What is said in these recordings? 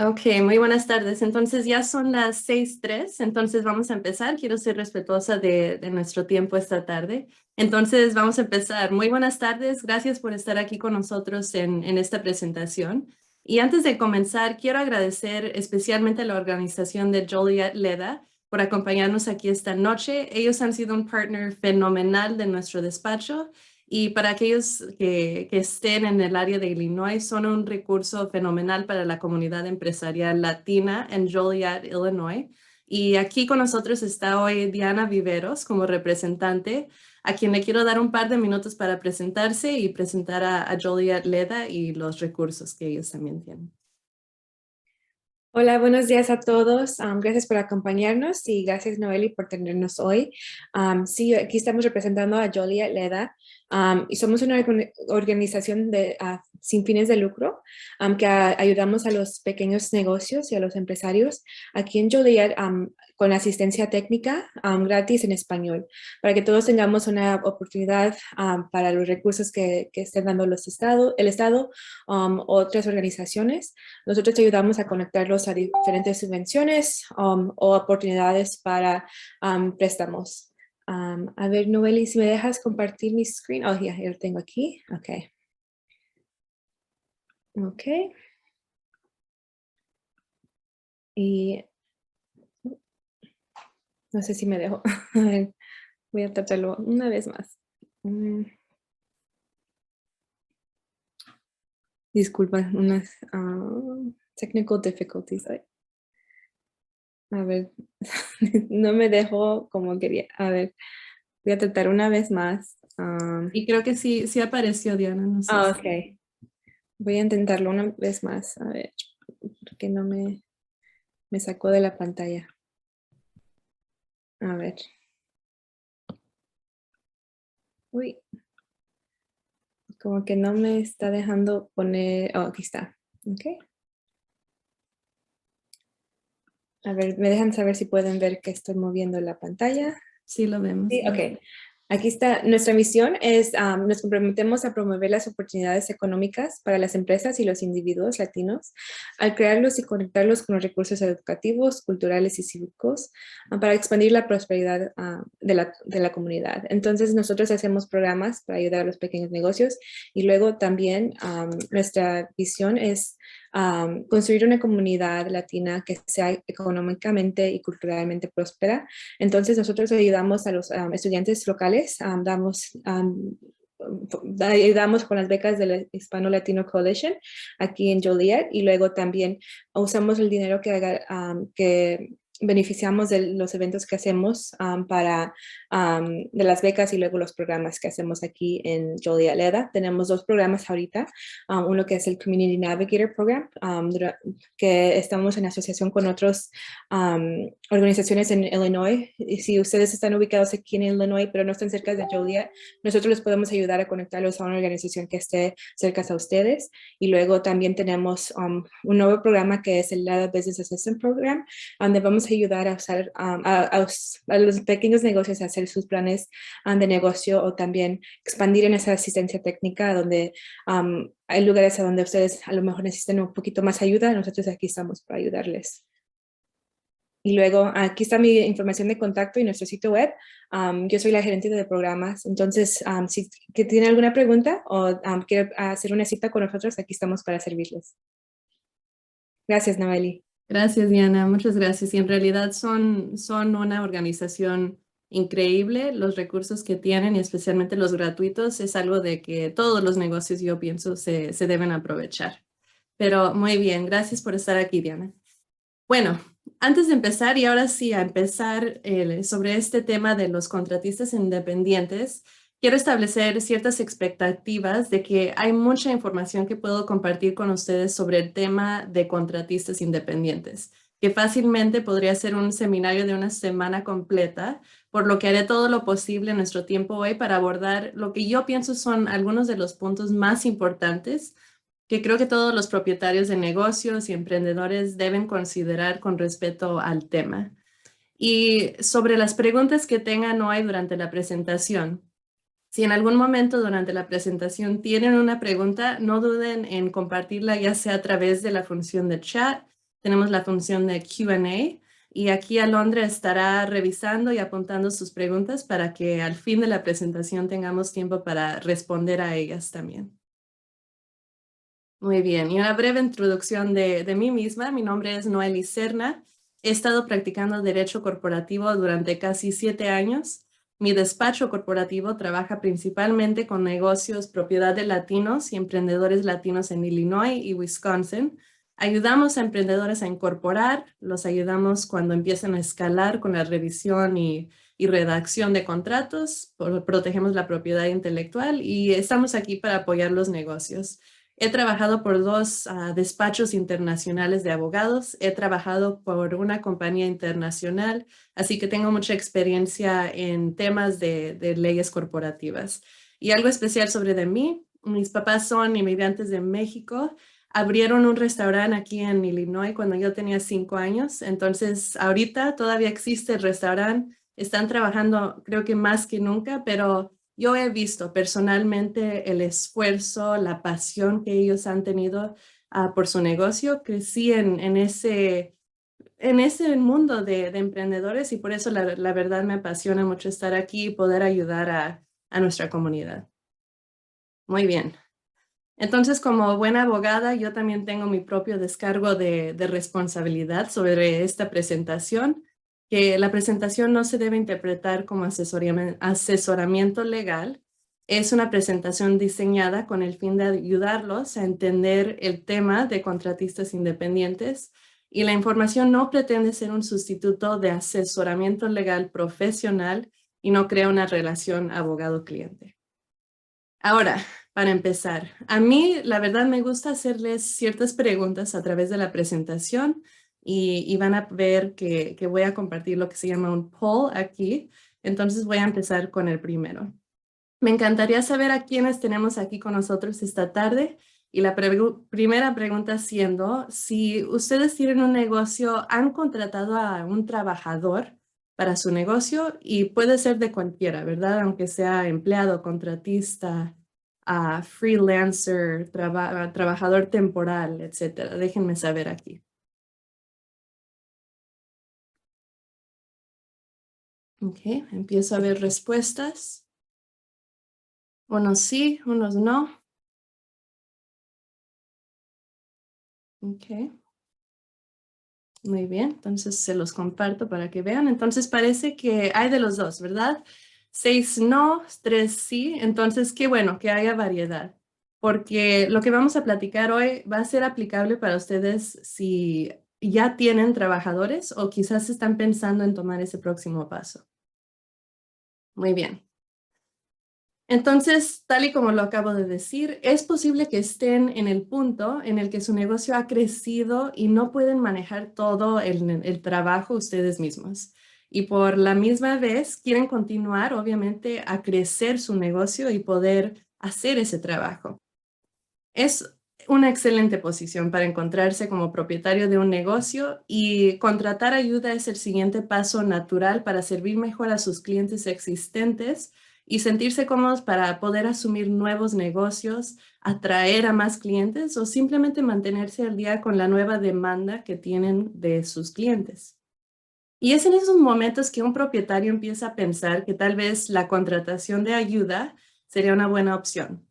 Ok, muy buenas tardes. Entonces ya son las 6:03, entonces vamos a empezar. Quiero ser respetuosa de nuestro tiempo esta tarde. Entonces vamos a empezar. Muy buenas tardes. Gracias por estar aquí con nosotros en esta presentación. Y antes de comenzar, quiero agradecer especialmente a la organización de Joliet Leda por acompañarnos aquí esta noche. Ellos han sido un partner fenomenal de nuestro despacho. Y para aquellos que estén en el área de Illinois, son un recurso fenomenal para la comunidad empresarial latina en Joliet, Illinois. Y aquí con nosotros está hoy Diana Viveros como representante, a quien le quiero dar un par de minutos para presentarse y presentar a Joliet Leda y los recursos que ellos también tienen. Hola, buenos días a todos. Gracias por acompañarnos y gracias, Noeli, por tenernos hoy. Sí, aquí estamos representando a Joliet Leda y somos una organización sin fines de lucro que ayudamos a los pequeños negocios y a los empresarios aquí en Joliet con asistencia técnica gratis en español, para que todos tengamos una oportunidad para los recursos que estén dando el Estado, otras organizaciones. Nosotros te ayudamos a conectarlos a diferentes subvenciones o oportunidades para préstamos. A ver, Noeli, si me dejas compartir mi screen. Oh, ya lo tengo aquí. Ok. Ok. Y no sé si me dejo. A ver, voy a tratarlo una vez más. Disculpa, unas technical difficulties. Ay, a ver, no me dejo como quería. A ver, voy a tratar una vez más. Y creo que sí apareció Diana, no sé si. Ok. Voy a intentarlo una vez más. A ver, porque no me sacó de la pantalla. A ver. Uy, como que no me está dejando poner. Oh, aquí está. Ok. A ver, me dejan saber si pueden ver que estoy moviendo la pantalla. Sí lo vemos. Sí, ok. Aquí está, nuestra misión es, nos comprometemos a promover las oportunidades económicas para las empresas y los individuos latinos al crearlos y conectarlos con los recursos educativos, culturales y cívicos para expandir la prosperidad de la comunidad. Entonces, nosotros hacemos programas para ayudar a los pequeños negocios y luego también nuestra visión es construir una comunidad latina que sea económicamente y culturalmente próspera. Entonces, nosotros ayudamos a los estudiantes locales, ayudamos con las becas de la Hispano Latino Coalition aquí en Joliet y luego también usamos el dinero que beneficiamos de los eventos que hacemos de las becas y luego los programas que hacemos aquí en Joliet Leda. Tenemos dos programas ahorita, uno que es el Community Navigator Program, que estamos en asociación con otras organizaciones en Illinois. Y si ustedes están ubicados aquí en Illinois, pero no están cerca de Joliet, nosotros les podemos ayudar a conectarlos a una organización que esté cerca a ustedes. Y luego también tenemos un nuevo programa que es el LADA Business Assistant Program, donde vamos a ayudar a usar a los pequeños negocios a hacer sus planes de negocio o también expandir en esa asistencia técnica donde hay lugares a donde ustedes a lo mejor necesitan un poquito más ayuda. Nosotros aquí estamos para ayudarles. Y luego aquí está mi información de contacto y nuestro sitio web. Yo soy la gerente de programas, entonces si tienen alguna pregunta o quieren hacer una cita con nosotros, aquí estamos para servirles. Gracias, Noeli. Gracias, Diana. Muchas gracias. Y en realidad son una organización increíble. Los recursos que tienen y especialmente los gratuitos es algo de que todos los negocios, yo pienso, se deben aprovechar. Pero muy bien, gracias por estar aquí, Diana. Bueno, antes de empezar y ahora sí a empezar sobre este tema de los contratistas independientes, quiero establecer ciertas expectativas de que hay mucha información que puedo compartir con ustedes sobre el tema de contratistas independientes, que fácilmente podría ser un seminario de una semana completa, por lo que haré todo lo posible en nuestro tiempo hoy para abordar lo que yo pienso son algunos de los puntos más importantes que creo que todos los propietarios de negocios y emprendedores deben considerar con respecto al tema. Y sobre las preguntas que tengan hoy durante la presentación. Si en algún momento durante la presentación tienen una pregunta, no duden en compartirla ya sea a través de la función de chat tenemos la función de Q&A y aquí Alondra estará revisando y apuntando sus preguntas para que al fin de la presentación tengamos tiempo para responder a ellas también. Muy bien, y una breve introducción de mí misma. Mi nombre es Noely Serna. He estado practicando Derecho Corporativo durante casi 7 años. Mi despacho corporativo trabaja principalmente con negocios propiedad de latinos y emprendedores latinos en Illinois y Wisconsin. Ayudamos a emprendedores a incorporar, los ayudamos cuando empiezan a escalar con la revisión y redacción de contratos, protegemos la propiedad intelectual y estamos aquí para apoyar los negocios. He trabajado por 2 despachos internacionales de abogados. He trabajado por una compañía internacional, así que tengo mucha experiencia en temas de leyes corporativas. Y algo especial sobre de mí, mis papás son inmigrantes de México. Abrieron un restaurante aquí en Illinois cuando yo tenía 5 años. Entonces, ahorita todavía existe el restaurante. Están trabajando, creo que más que nunca, pero yo he visto personalmente el esfuerzo, la pasión que ellos han tenido por su negocio. Crecí en ese mundo de emprendedores y por eso la verdad me apasiona mucho estar aquí y poder ayudar a nuestra comunidad. Muy bien. Entonces, como buena abogada, yo también tengo mi propio descargo de responsabilidad sobre esta presentación, que la presentación no se debe interpretar como asesoramiento legal. Es una presentación diseñada con el fin de ayudarlos a entender el tema de contratistas independientes y la información no pretende ser un sustituto de asesoramiento legal profesional y no crea una relación abogado-cliente. Ahora, para empezar, a mí la verdad me gusta hacerles ciertas preguntas a través de la presentación y van a ver que voy a compartir lo que se llama un poll aquí. Entonces voy a empezar con el primero. Me encantaría saber a quiénes tenemos aquí con nosotros esta tarde y la primera pregunta siendo, si ustedes tienen un negocio, ¿han contratado a un trabajador para su negocio? Y puede ser de cualquiera, ¿verdad? Aunque sea empleado, contratista, freelancer, trabajador temporal, etcétera. Déjenme saber aquí. Ok, empiezo a ver respuestas. Unos sí, unos no. Ok. Muy bien, entonces se los comparto para que vean. Entonces parece que hay de los dos, ¿verdad? 6 no, 3 sí. Entonces, qué bueno que haya variedad, porque lo que vamos a platicar hoy va a ser aplicable para ustedes si ya tienen trabajadores o quizás están pensando en tomar ese próximo paso. Muy bien. Entonces, tal y como lo acabo de decir, es posible que estén en el punto en el que su negocio ha crecido y no pueden manejar todo el trabajo ustedes mismos. Y por la misma vez quieren continuar, obviamente, a crecer su negocio y poder hacer ese trabajo. Es una excelente posición para encontrarse como propietario de un negocio y contratar ayuda es el siguiente paso natural para servir mejor a sus clientes existentes y sentirse cómodos para poder asumir nuevos negocios, atraer a más clientes o simplemente mantenerse al día con la nueva demanda que tienen de sus clientes. Y es en esos momentos que un propietario empieza a pensar que tal vez la contratación de ayuda sería una buena opción.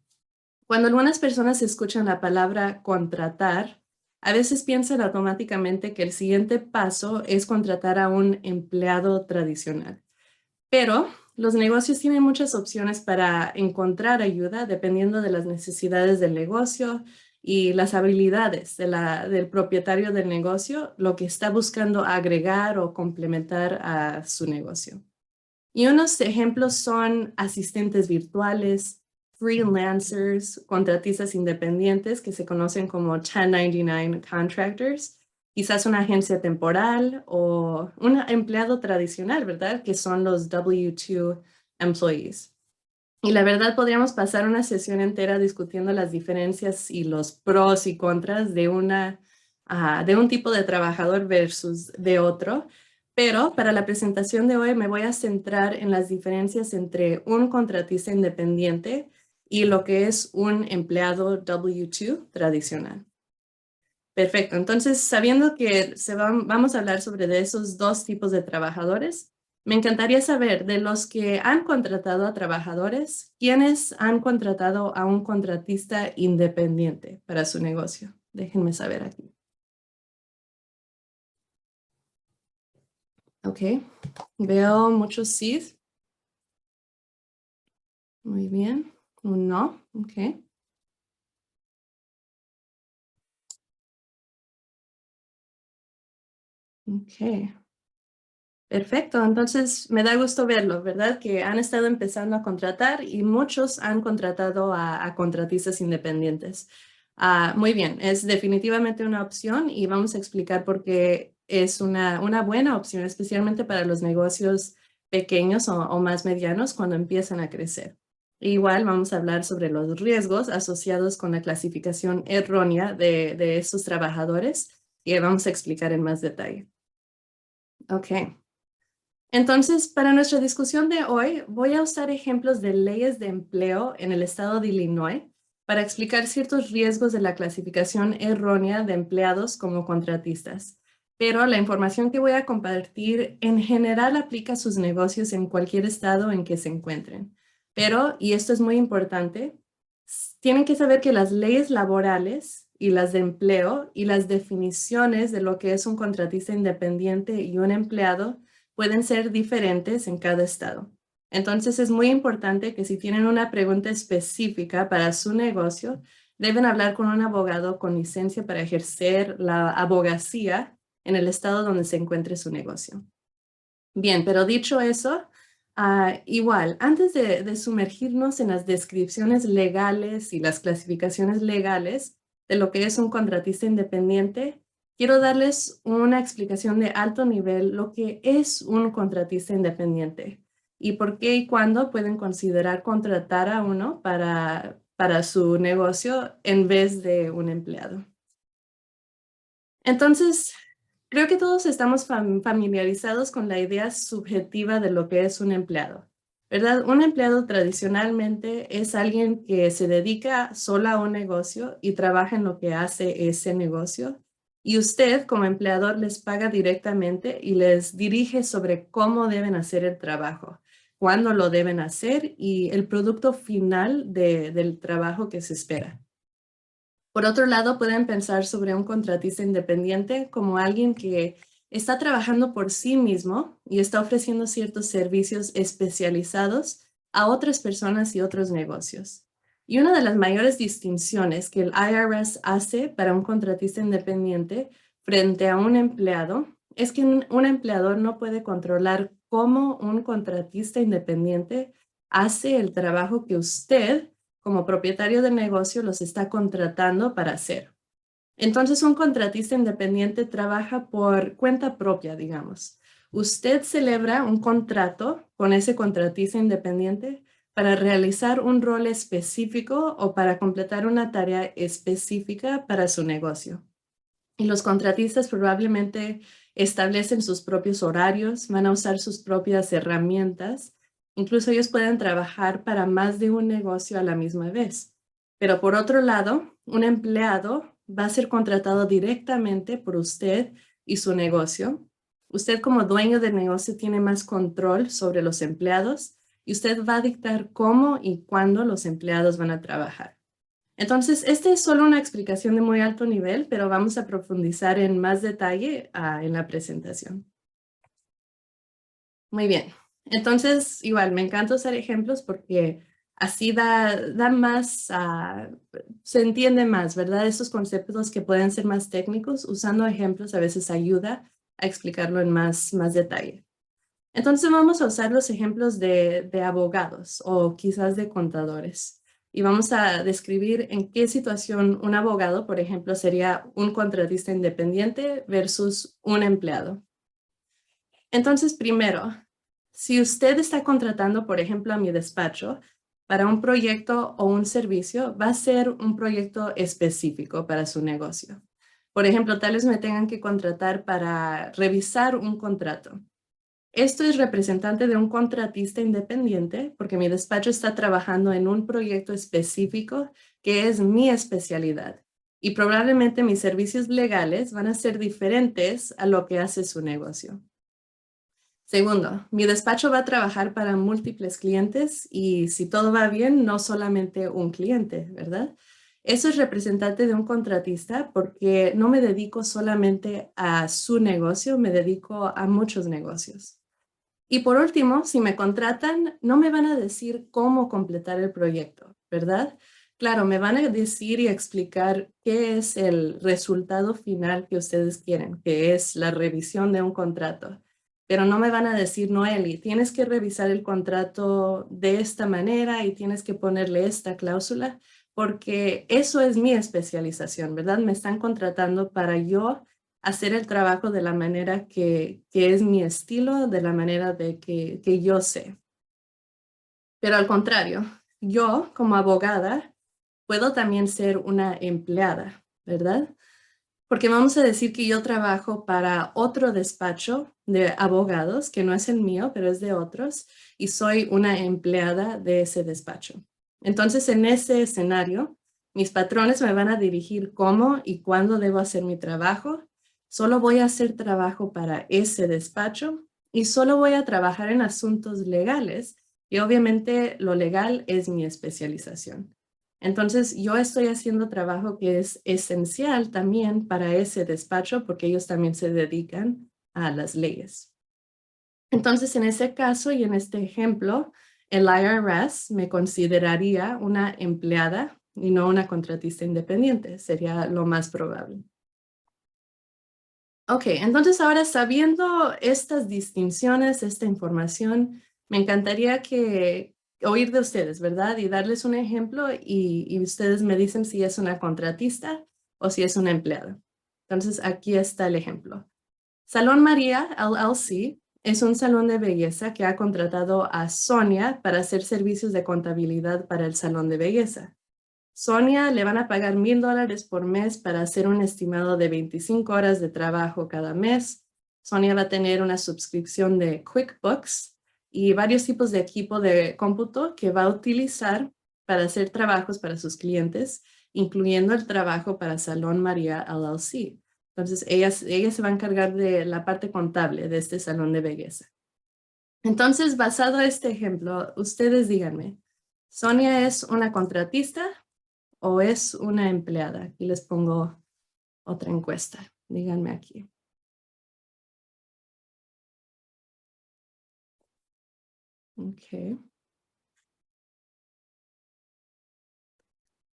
Cuando algunas personas escuchan la palabra contratar, a veces piensan automáticamente que el siguiente paso es contratar a un empleado tradicional. Pero los negocios tienen muchas opciones para encontrar ayuda dependiendo de las necesidades del negocio y las habilidades del propietario del negocio, lo que está buscando agregar o complementar a su negocio. Y unos ejemplos son asistentes virtuales, freelancers, contratistas independientes que se conocen como 1099 contractors, quizás una agencia temporal o un empleado tradicional, ¿verdad? Que son los W2 employees. Y la verdad podríamos pasar una sesión entera discutiendo las diferencias y los pros y contras de de un tipo de trabajador versus de otro. Pero para la presentación de hoy me voy a centrar en las diferencias entre un contratista independiente y lo que es un empleado W2 tradicional. Perfecto. Entonces, sabiendo que vamos a hablar sobre de esos dos tipos de trabajadores, me encantaría saber de los que han contratado a trabajadores, ¿quiénes han contratado a un contratista independiente para su negocio? Déjenme saber aquí. Ok. Veo muchos sí. Muy bien. Un no. Ok. Ok. Perfecto, entonces me da gusto verlo, ¿verdad? Que han estado empezando a contratar y muchos han contratado a contratistas independientes. Muy bien, es definitivamente una opción y vamos a explicar por qué es una buena opción, especialmente para los negocios pequeños o más medianos cuando empiezan a crecer. Igual vamos a hablar sobre los riesgos asociados con la clasificación errónea de estos trabajadores y vamos a explicar en más detalle. Ok. Entonces, para nuestra discusión de hoy, voy a usar ejemplos de leyes de empleo en el estado de Illinois para explicar ciertos riesgos de la clasificación errónea de empleados como contratistas. Pero la información que voy a compartir en general aplica a sus negocios en cualquier estado en que se encuentren. Pero, y esto es muy importante, tienen que saber que las leyes laborales y las de empleo y las definiciones de lo que es un contratista independiente y un empleado pueden ser diferentes en cada estado. Entonces es muy importante que si tienen una pregunta específica para su negocio, deben hablar con un abogado con licencia para ejercer la abogacía en el estado donde se encuentre su negocio. Bien, pero dicho eso, igual, antes de sumergirnos en las descripciones legales y las clasificaciones legales de lo que es un contratista independiente, quiero darles una explicación de alto nivel lo que es un contratista independiente y por qué y cuándo pueden considerar contratar a uno para su negocio en vez de un empleado. Entonces, creo que todos estamos familiarizados con la idea subjetiva de lo que es un empleado, ¿verdad? Un empleado tradicionalmente es alguien que se dedica solo a un negocio y trabaja en lo que hace ese negocio. Y usted como empleador les paga directamente y les dirige sobre cómo deben hacer el trabajo, cuándo lo deben hacer y el producto final del trabajo que se espera. Por otro lado, pueden pensar sobre un contratista independiente como alguien que está trabajando por sí mismo y está ofreciendo ciertos servicios especializados a otras personas y otros negocios. Y una de las mayores distinciones que el IRS hace para un contratista independiente frente a un empleado es que un empleador no puede controlar cómo un contratista independiente hace el trabajo que usted como propietario de negocio los está contratando para hacer. Entonces, un contratista independiente trabaja por cuenta propia, digamos. Usted celebra un contrato con ese contratista independiente para realizar un rol específico o para completar una tarea específica para su negocio. Y los contratistas probablemente establecen sus propios horarios, van a usar sus propias herramientas. Incluso ellos pueden trabajar para más de un negocio a la misma vez. Pero por otro lado, un empleado va a ser contratado directamente por usted y su negocio. Usted como dueño del negocio tiene más control sobre los empleados y usted va a dictar cómo y cuándo los empleados van a trabajar. Entonces, esta es solo una explicación de muy alto nivel, pero vamos a profundizar en más detalle en la presentación. Muy bien. Entonces, igual, me encanta usar ejemplos porque así da más, se entiende más, ¿verdad? Esos conceptos que pueden ser más técnicos, usando ejemplos a veces ayuda a explicarlo en más detalle. Entonces vamos a usar los ejemplos de abogados o quizás de contadores. Y vamos a describir en qué situación un abogado, por ejemplo, sería un contratista independiente versus un empleado. Entonces, primero, si usted está contratando, por ejemplo, a mi despacho para un proyecto o un servicio, va a ser un proyecto específico para su negocio. Por ejemplo, tal vez me tengan que contratar para revisar un contrato. Esto es representante de un contratista independiente porque mi despacho está trabajando en un proyecto específico que es mi especialidad. y probablemente mis servicios legales van a ser diferentes a lo que hace su negocio. Segundo, mi despacho va a trabajar para múltiples clientes y si todo va bien, no solamente un cliente, ¿verdad? Eso es representante de un contratista porque no me dedico solamente a su negocio, me dedico a muchos negocios. Y por último, si me contratan, no me van a decir cómo completar el proyecto, ¿verdad? Claro, me van a decir y explicar qué es el resultado final que ustedes quieren, que es la revisión de un contrato. Pero no me van a decir, Noeli, tienes que revisar el contrato de esta manera y tienes que ponerle esta cláusula, porque eso es mi especialización, ¿verdad? Me están contratando para yo hacer el trabajo de la manera que es mi estilo, de la manera de que yo sé. Pero al contrario, yo como abogada puedo también ser una empleada, ¿verdad? Porque vamos a decir que yo trabajo para otro despacho de abogados, que no es el mío, pero es de otros, y soy una empleada de ese despacho. Entonces, en ese escenario, mis patrones me van a dirigir cómo y cuándo debo hacer mi trabajo. Solo voy a hacer trabajo para ese despacho y solo voy a trabajar en asuntos legales. Y obviamente lo legal es mi especialización. Entonces, yo estoy haciendo trabajo que es esencial también para ese despacho porque ellos también se dedican a las leyes. Entonces, en ese caso y en este ejemplo, el IRS me consideraría una empleada y no una contratista independiente. Sería lo más probable. Ok, entonces ahora sabiendo estas distinciones, esta información, me encantaría oír de ustedes, ¿verdad? Y darles un ejemplo y ustedes me dicen si es una contratista o si es una empleada. Entonces aquí está el ejemplo. Salón María LLC es un salón de belleza que ha contratado a Sonia para hacer servicios de contabilidad para el salón de belleza. Sonia le van a pagar $1,000 por mes para hacer un estimado de 25 horas de trabajo cada mes. Sonia va a tener una suscripción de QuickBooks y varios tipos de equipo de cómputo que va a utilizar para hacer trabajos para sus clientes, incluyendo el trabajo para Salón María LLC. Entonces, ella se va a encargar de la parte contable de este salón de belleza. Entonces, basado en este ejemplo, ustedes díganme, ¿Sonia es una contratista o es una empleada? Aquí les pongo otra encuesta. Díganme aquí. Ok.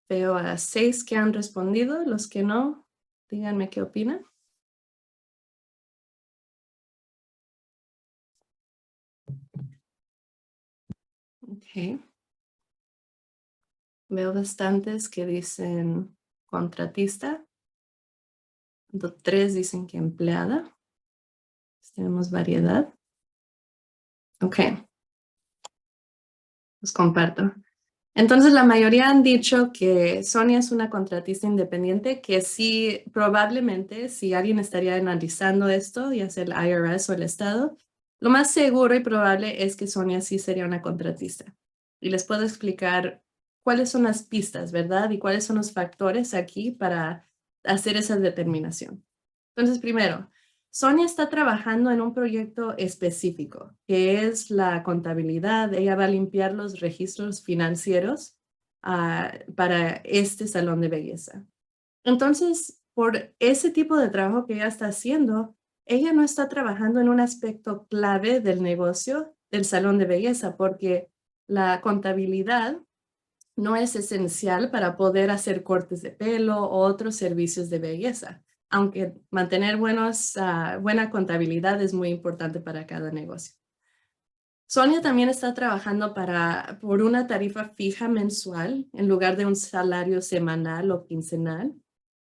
Veo a 6 que han respondido. Los que no, díganme qué opinan. Ok. Veo bastantes que dicen contratista. 3 dicen que empleada. Tenemos variedad. Ok. Los comparto. Entonces, la mayoría han dicho que Sonia es una contratista independiente, que sí, probablemente, si alguien estaría analizando esto, ya sea el IRS o el Estado, lo más seguro y probable es que Sonia sí sería una contratista. Y les puedo explicar cuáles son las pistas, ¿verdad? Y cuáles son los factores aquí para hacer esa determinación. Entonces, primero, Sonia está trabajando en un proyecto específico, que es la contabilidad. Ella va a limpiar los registros financieros para este salón de belleza. Entonces, por ese tipo de trabajo que ella está haciendo, ella no está trabajando en un aspecto clave del negocio del salón de belleza, porque la contabilidad no es esencial para poder hacer cortes de pelo o otros servicios de belleza, aunque mantener buena contabilidad es muy importante para cada negocio. Sonia también está trabajando por una tarifa fija mensual en lugar de un salario semanal o quincenal.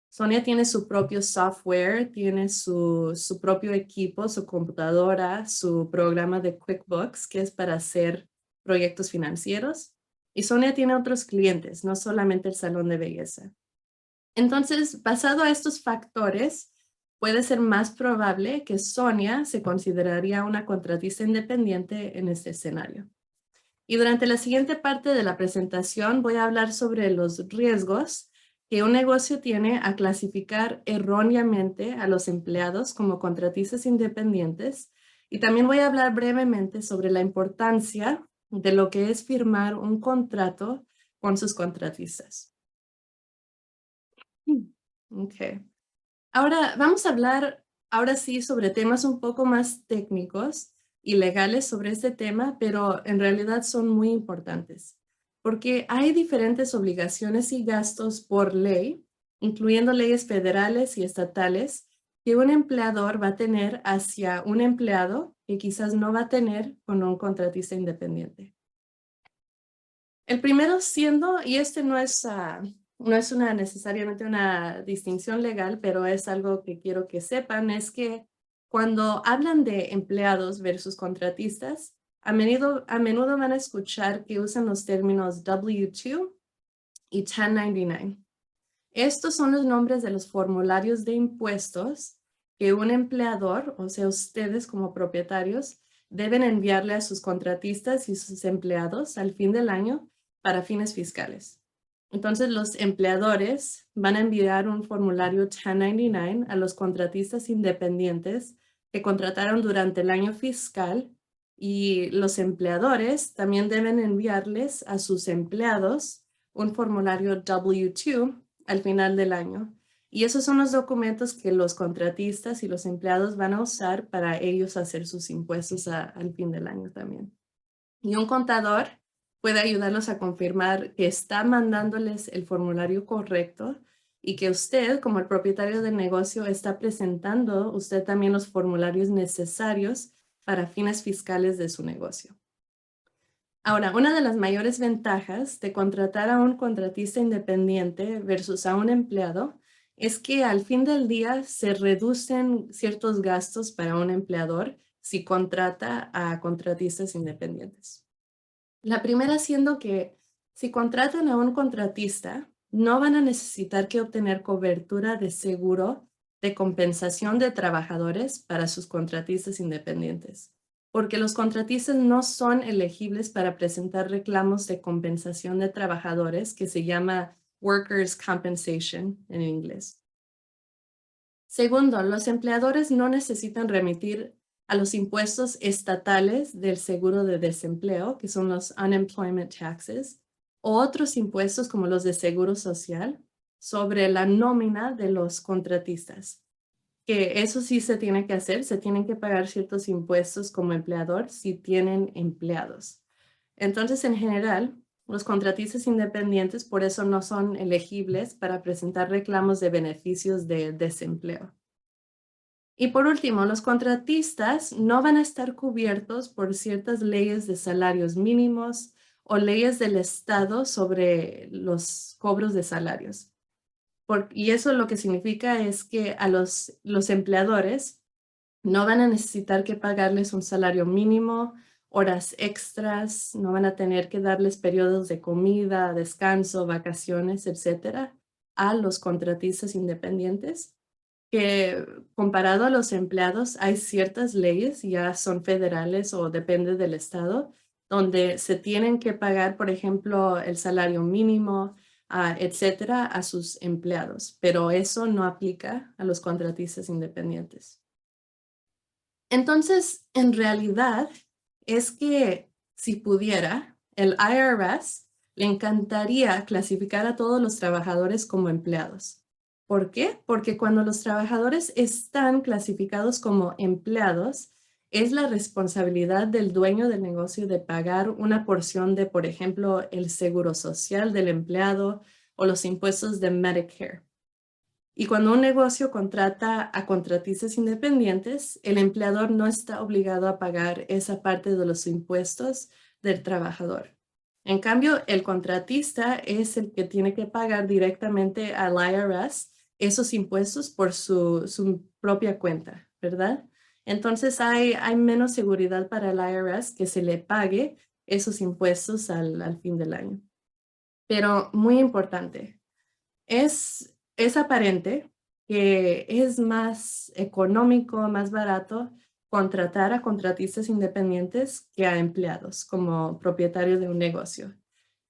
Sonia tiene su propio software, tiene su propio equipo, su computadora, su programa de QuickBooks, que es para hacer proyectos financieros. Y Sonia tiene otros clientes, no solamente el salón de belleza. Entonces, basado a estos factores, puede ser más probable que Sonia se consideraría una contratista independiente en este escenario. Y durante la siguiente parte de la presentación voy a hablar sobre los riesgos que un negocio tiene a clasificar erróneamente a los empleados como contratistas independientes. Y también voy a hablar brevemente sobre la importancia de lo que es firmar un contrato con sus contratistas. Ok. Ahora vamos a hablar, ahora sí, sobre temas un poco más técnicos y legales sobre este tema, pero en realidad son muy importantes, porque hay diferentes obligaciones y gastos por ley, incluyendo leyes federales y estatales, que un empleador va a tener hacia un empleado que quizás no va a tener con un contratista independiente. El primero siendo, y este no es, no es necesariamente una distinción legal, pero es algo que quiero que sepan, es que cuando hablan de empleados versus contratistas, a menudo van a escuchar que usan los términos W-2 y 1099. Estos son los nombres de los formularios de impuestos que un empleador, o sea, ustedes como propietarios, deben enviarle a sus contratistas y sus empleados al fin del año para fines fiscales. Entonces, los empleadores van a enviar un formulario 1099 a los contratistas independientes que contrataron durante el año fiscal y los empleadores también deben enviarles a sus empleados un formulario W-2 al final del año. Y esos son los documentos que los contratistas y los empleados van a usar para ellos hacer sus impuestos al fin del año también. Y un contador puede ayudarlos a confirmar que está mandándoles el formulario correcto y que usted, como el propietario del negocio, está presentando usted también los formularios necesarios para fines fiscales de su negocio. Ahora, una de las mayores ventajas de contratar a un contratista independiente versus a un empleado es que al fin del día se reducen ciertos gastos para un empleador si contrata a contratistas independientes. La primera siendo que si contratan a un contratista, no van a necesitar que obtener cobertura de seguro de compensación de trabajadores para sus contratistas independientes, porque los contratistas no son elegibles para presentar reclamos de compensación de trabajadores, que se llama Workers' Compensation en inglés. Segundo, los empleadores no necesitan remitir a los impuestos estatales del seguro de desempleo, que son los unemployment taxes, o otros impuestos como los de seguro social, sobre la nómina de los contratistas. Que eso sí se tiene que hacer, se tienen que pagar ciertos impuestos como empleador si tienen empleados. Entonces, en general, los contratistas independientes por eso no son elegibles para presentar reclamos de beneficios de desempleo. Y por último, los contratistas no van a estar cubiertos por ciertas leyes de salarios mínimos o leyes del Estado sobre los cobros de salarios. Y eso lo que significa es que a los empleadores no van a necesitar que pagarles un salario mínimo, horas extras, no van a tener que darles periodos de comida, descanso, vacaciones, etcétera, a los contratistas independientes, que comparado a los empleados hay ciertas leyes, ya son federales o depende del estado, donde se tienen que pagar, por ejemplo, el salario mínimo, etcétera, a sus empleados, pero eso no aplica a los contratistas independientes. Entonces, en realidad, es que si pudiera, el IRS le encantaría clasificar a todos los trabajadores como empleados. ¿Por qué? Porque cuando los trabajadores están clasificados como empleados, es la responsabilidad del dueño del negocio de pagar una porción de, por ejemplo, el seguro social del empleado o los impuestos de Medicare. Y cuando un negocio contrata a contratistas independientes, el empleador no está obligado a pagar esa parte de los impuestos del trabajador. En cambio, el contratista es el que tiene que pagar directamente al IRS esos impuestos por su propia cuenta, ¿verdad? Entonces hay menos seguridad para el IRS que se le pague esos impuestos al fin del año. Pero muy importante, es aparente que es más económico, más barato contratar a contratistas independientes que a empleados como propietario de un negocio.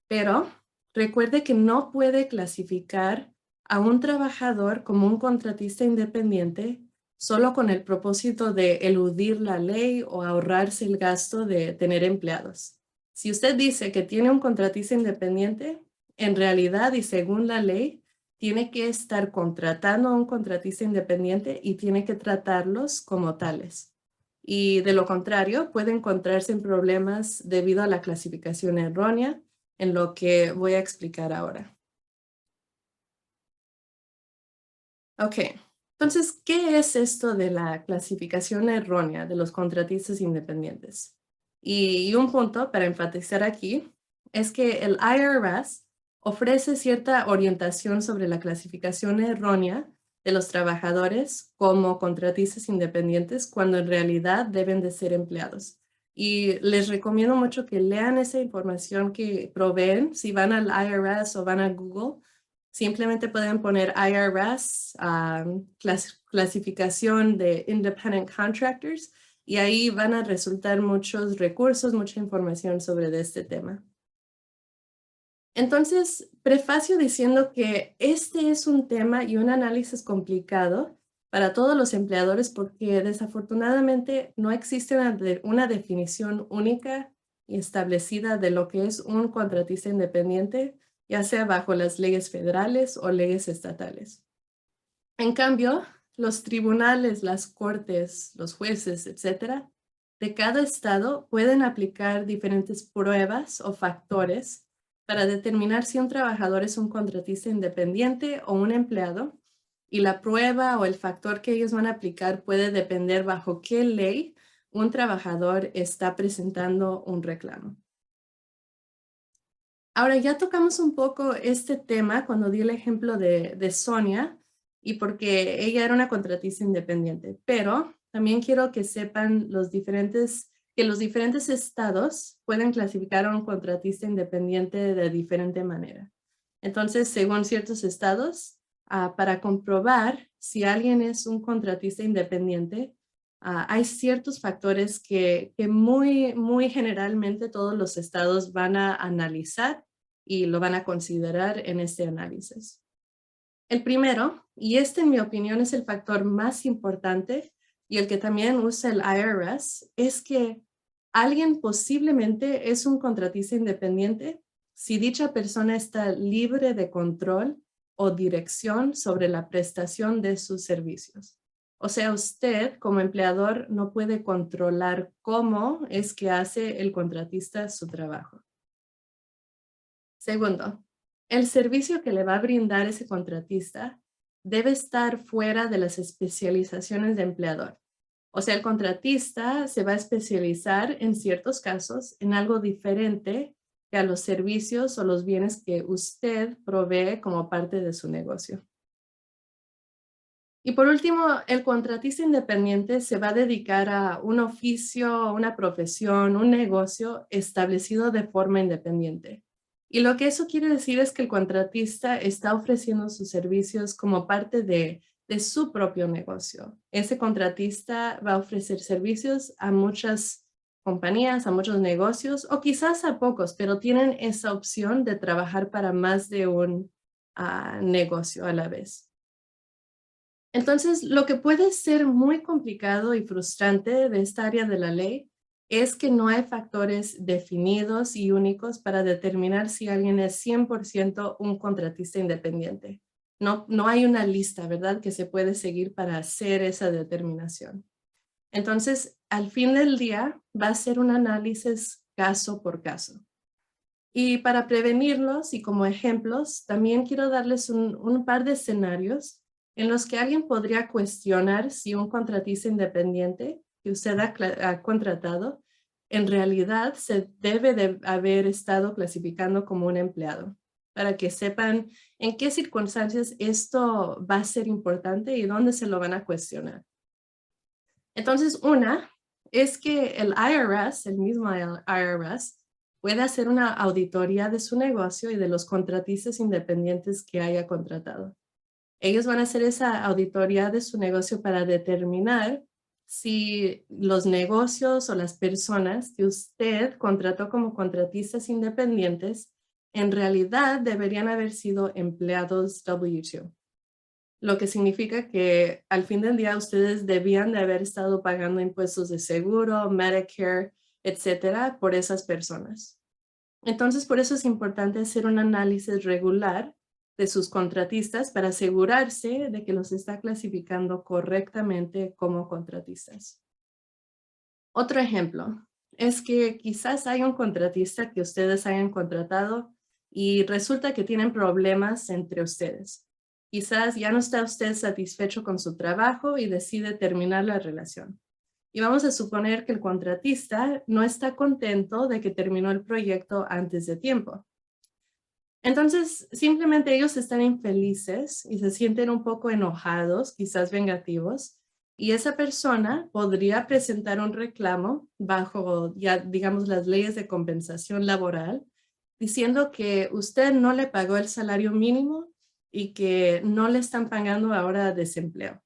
Pero recuerde que no puede clasificar a un trabajador como un contratista independiente solo con el propósito de eludir la ley o ahorrarse el gasto de tener empleados. Si usted dice que tiene un contratista independiente, en realidad y según la ley, tiene que estar contratando a un contratista independiente y tiene que tratarlos como tales. Y de lo contrario, puede encontrarse en problemas debido a la clasificación errónea, en lo que voy a explicar ahora. Ok, entonces, ¿qué es esto de la clasificación errónea de los contratistas independientes? Y un punto para enfatizar aquí es que el IRS ofrece cierta orientación sobre la clasificación errónea de los trabajadores como contratistas independientes cuando en realidad deben de ser empleados. Y les recomiendo mucho que lean esa información que proveen si van al IRS o van a Google. Simplemente pueden poner IRS, clasificación de Independent Contractors, y ahí van a resultar muchos recursos, mucha información sobre este tema. Entonces, prefacio diciendo que este es un tema y un análisis complicado para todos los empleadores porque desafortunadamente no existe una definición única y establecida de lo que es un contratista independiente, ya sea bajo las leyes federales o leyes estatales. En cambio, los tribunales, las cortes, los jueces, etcétera, de cada estado pueden aplicar diferentes pruebas o factores para determinar si un trabajador es un contratista independiente o un empleado, y la prueba o el factor que ellos van a aplicar puede depender bajo qué ley un trabajador está presentando un reclamo. Ahora ya tocamos un poco este tema cuando di el ejemplo de Sonia y porque ella era una contratista independiente, pero también quiero que sepan que los diferentes estados pueden clasificar a un contratista independiente de diferente manera. Entonces, según ciertos estados, para comprobar si alguien es un contratista independiente, hay ciertos factores que muy generalmente todos los estados van a analizar y lo van a considerar en este análisis. El primero, y este en mi opinión es el factor más importante y el que también usa el IRS, es que alguien posiblemente es un contratista independiente si dicha persona está libre de control o dirección sobre la prestación de sus servicios. O sea, usted como empleador no puede controlar cómo es que hace el contratista su trabajo. Segundo, el servicio que le va a brindar ese contratista debe estar fuera de las especializaciones de empleador. O sea, el contratista se va a especializar en ciertos casos en algo diferente que a los servicios o los bienes que usted provee como parte de su negocio. Y por último, el contratista independiente se va a dedicar a un oficio, una profesión, un negocio establecido de forma independiente. Y lo que eso quiere decir es que el contratista está ofreciendo sus servicios como parte de su propio negocio. Ese contratista va a ofrecer servicios a muchas compañías, a muchos negocios, o quizás a pocos, pero tienen esa opción de trabajar para más de un negocio a la vez. Entonces, lo que puede ser muy complicado y frustrante de esta área de la ley es que no hay factores definidos y únicos para determinar si alguien es 100% un contratista independiente. No hay una lista, ¿verdad?, que se puede seguir para hacer esa determinación. Entonces, al fin del día, va a ser un análisis caso por caso. Y para prevenirlos y como ejemplos, también quiero darles un par de escenarios en los que alguien podría cuestionar si un contratista independiente que usted ha contratado en realidad se debe de haber estado clasificando como un empleado, para que sepan en qué circunstancias esto va a ser importante y dónde se lo van a cuestionar. Entonces, una es que el IRS, el mismo IRS, puede hacer una auditoría de su negocio y de los contratistas independientes que haya contratado. Ellos van a hacer esa auditoría de su negocio para determinar si los negocios o las personas que usted contrató como contratistas independientes en realidad deberían haber sido empleados W2. lo que significa que al fin del día ustedes debían de haber estado pagando impuestos de seguro, Medicare, etcétera, por esas personas. Entonces, por eso es importante hacer un análisis regular de sus contratistas para asegurarse de que los está clasificando correctamente como contratistas. Otro ejemplo es que quizás hay un contratista que ustedes hayan contratado y resulta que tienen problemas entre ustedes. Quizás ya no está usted satisfecho con su trabajo y decide terminar la relación. Y vamos a suponer que el contratista no está contento de que terminó el proyecto antes de tiempo. Entonces, simplemente ellos están infelices y se sienten un poco enojados, quizás vengativos, y esa persona podría presentar un reclamo bajo, ya digamos, las leyes de compensación laboral, diciendo que usted no le pagó el salario mínimo y que no le están pagando ahora desempleo.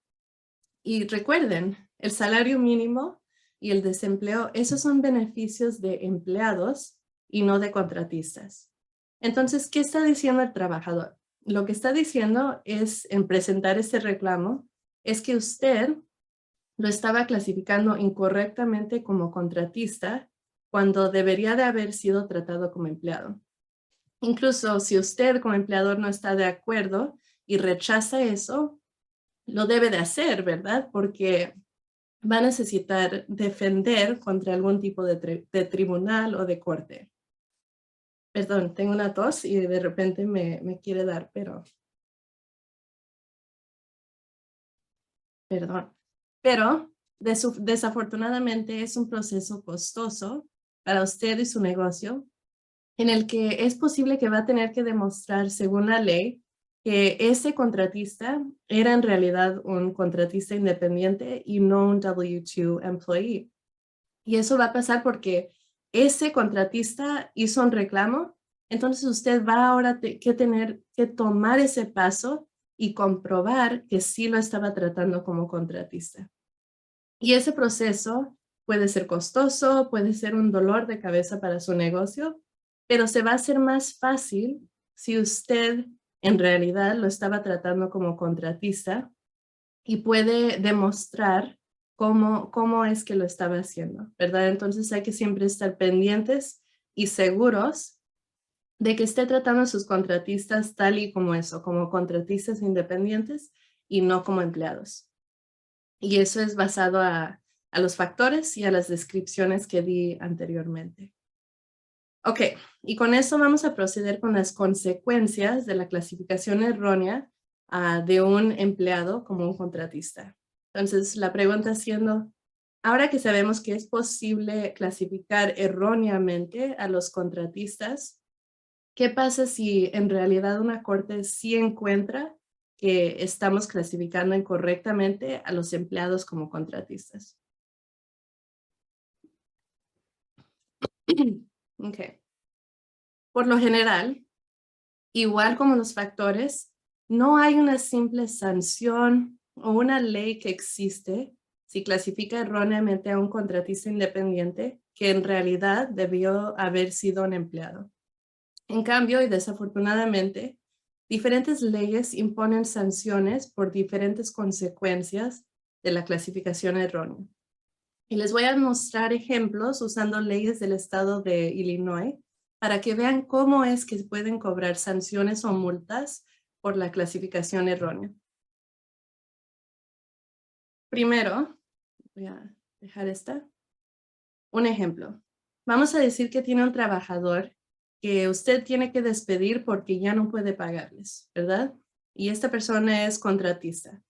Y recuerden, el salario mínimo y el desempleo, esos son beneficios de empleados y no de contratistas. Entonces, ¿qué está diciendo el trabajador? Lo que está diciendo es, en presentar este reclamo, es que usted lo estaba clasificando incorrectamente como contratista cuando debería de haber sido tratado como empleado. Incluso si usted como empleador no está de acuerdo y rechaza eso, lo debe de hacer, ¿verdad? Porque va a necesitar defender contra algún tipo de tribunal o de corte. Perdón, tengo una tos y de repente me quiere dar, pero perdón. Pero desafortunadamente es un proceso costoso para usted y su negocio en el que es posible que va a tener que demostrar, según la ley, que ese contratista era en realidad un contratista independiente y no un W-2 employee. Y eso va a pasar porque ese contratista hizo un reclamo, entonces usted va ahora que tener que tomar ese paso y comprobar que sí lo estaba tratando como contratista. Y ese proceso puede ser costoso, puede ser un dolor de cabeza para su negocio, pero se va a hacer más fácil si usted en realidad lo estaba tratando como contratista y puede demostrar cómo es que lo estaba haciendo, ¿verdad? Entonces hay que siempre estar pendientes y seguros de que esté tratando a sus contratistas tal y como eso, como contratistas independientes y no como empleados. Y eso es basado a los factores y a las descripciones que di anteriormente. Ok, y con eso vamos a proceder con las consecuencias de la clasificación errónea de un empleado como un contratista. Entonces, la pregunta siendo, ahora que sabemos que es posible clasificar erróneamente a los contratistas, ¿qué pasa si en realidad una corte sí encuentra que estamos clasificando incorrectamente a los empleados como contratistas? Ok. Por lo general, igual como los factores, no hay una simple sanción o una ley que existe si clasifica erróneamente a un contratista independiente que en realidad debió haber sido un empleado. En cambio, y desafortunadamente, diferentes leyes imponen sanciones por diferentes consecuencias de la clasificación errónea. Y les voy a mostrar ejemplos usando leyes del estado de Illinois para que vean cómo es que pueden cobrar sanciones o multas por la clasificación errónea. Primero, voy a dejar un ejemplo. Vamos a decir que tiene un trabajador que usted tiene que despedir porque ya no puede pagarles, ¿verdad? Y esta persona es contratista.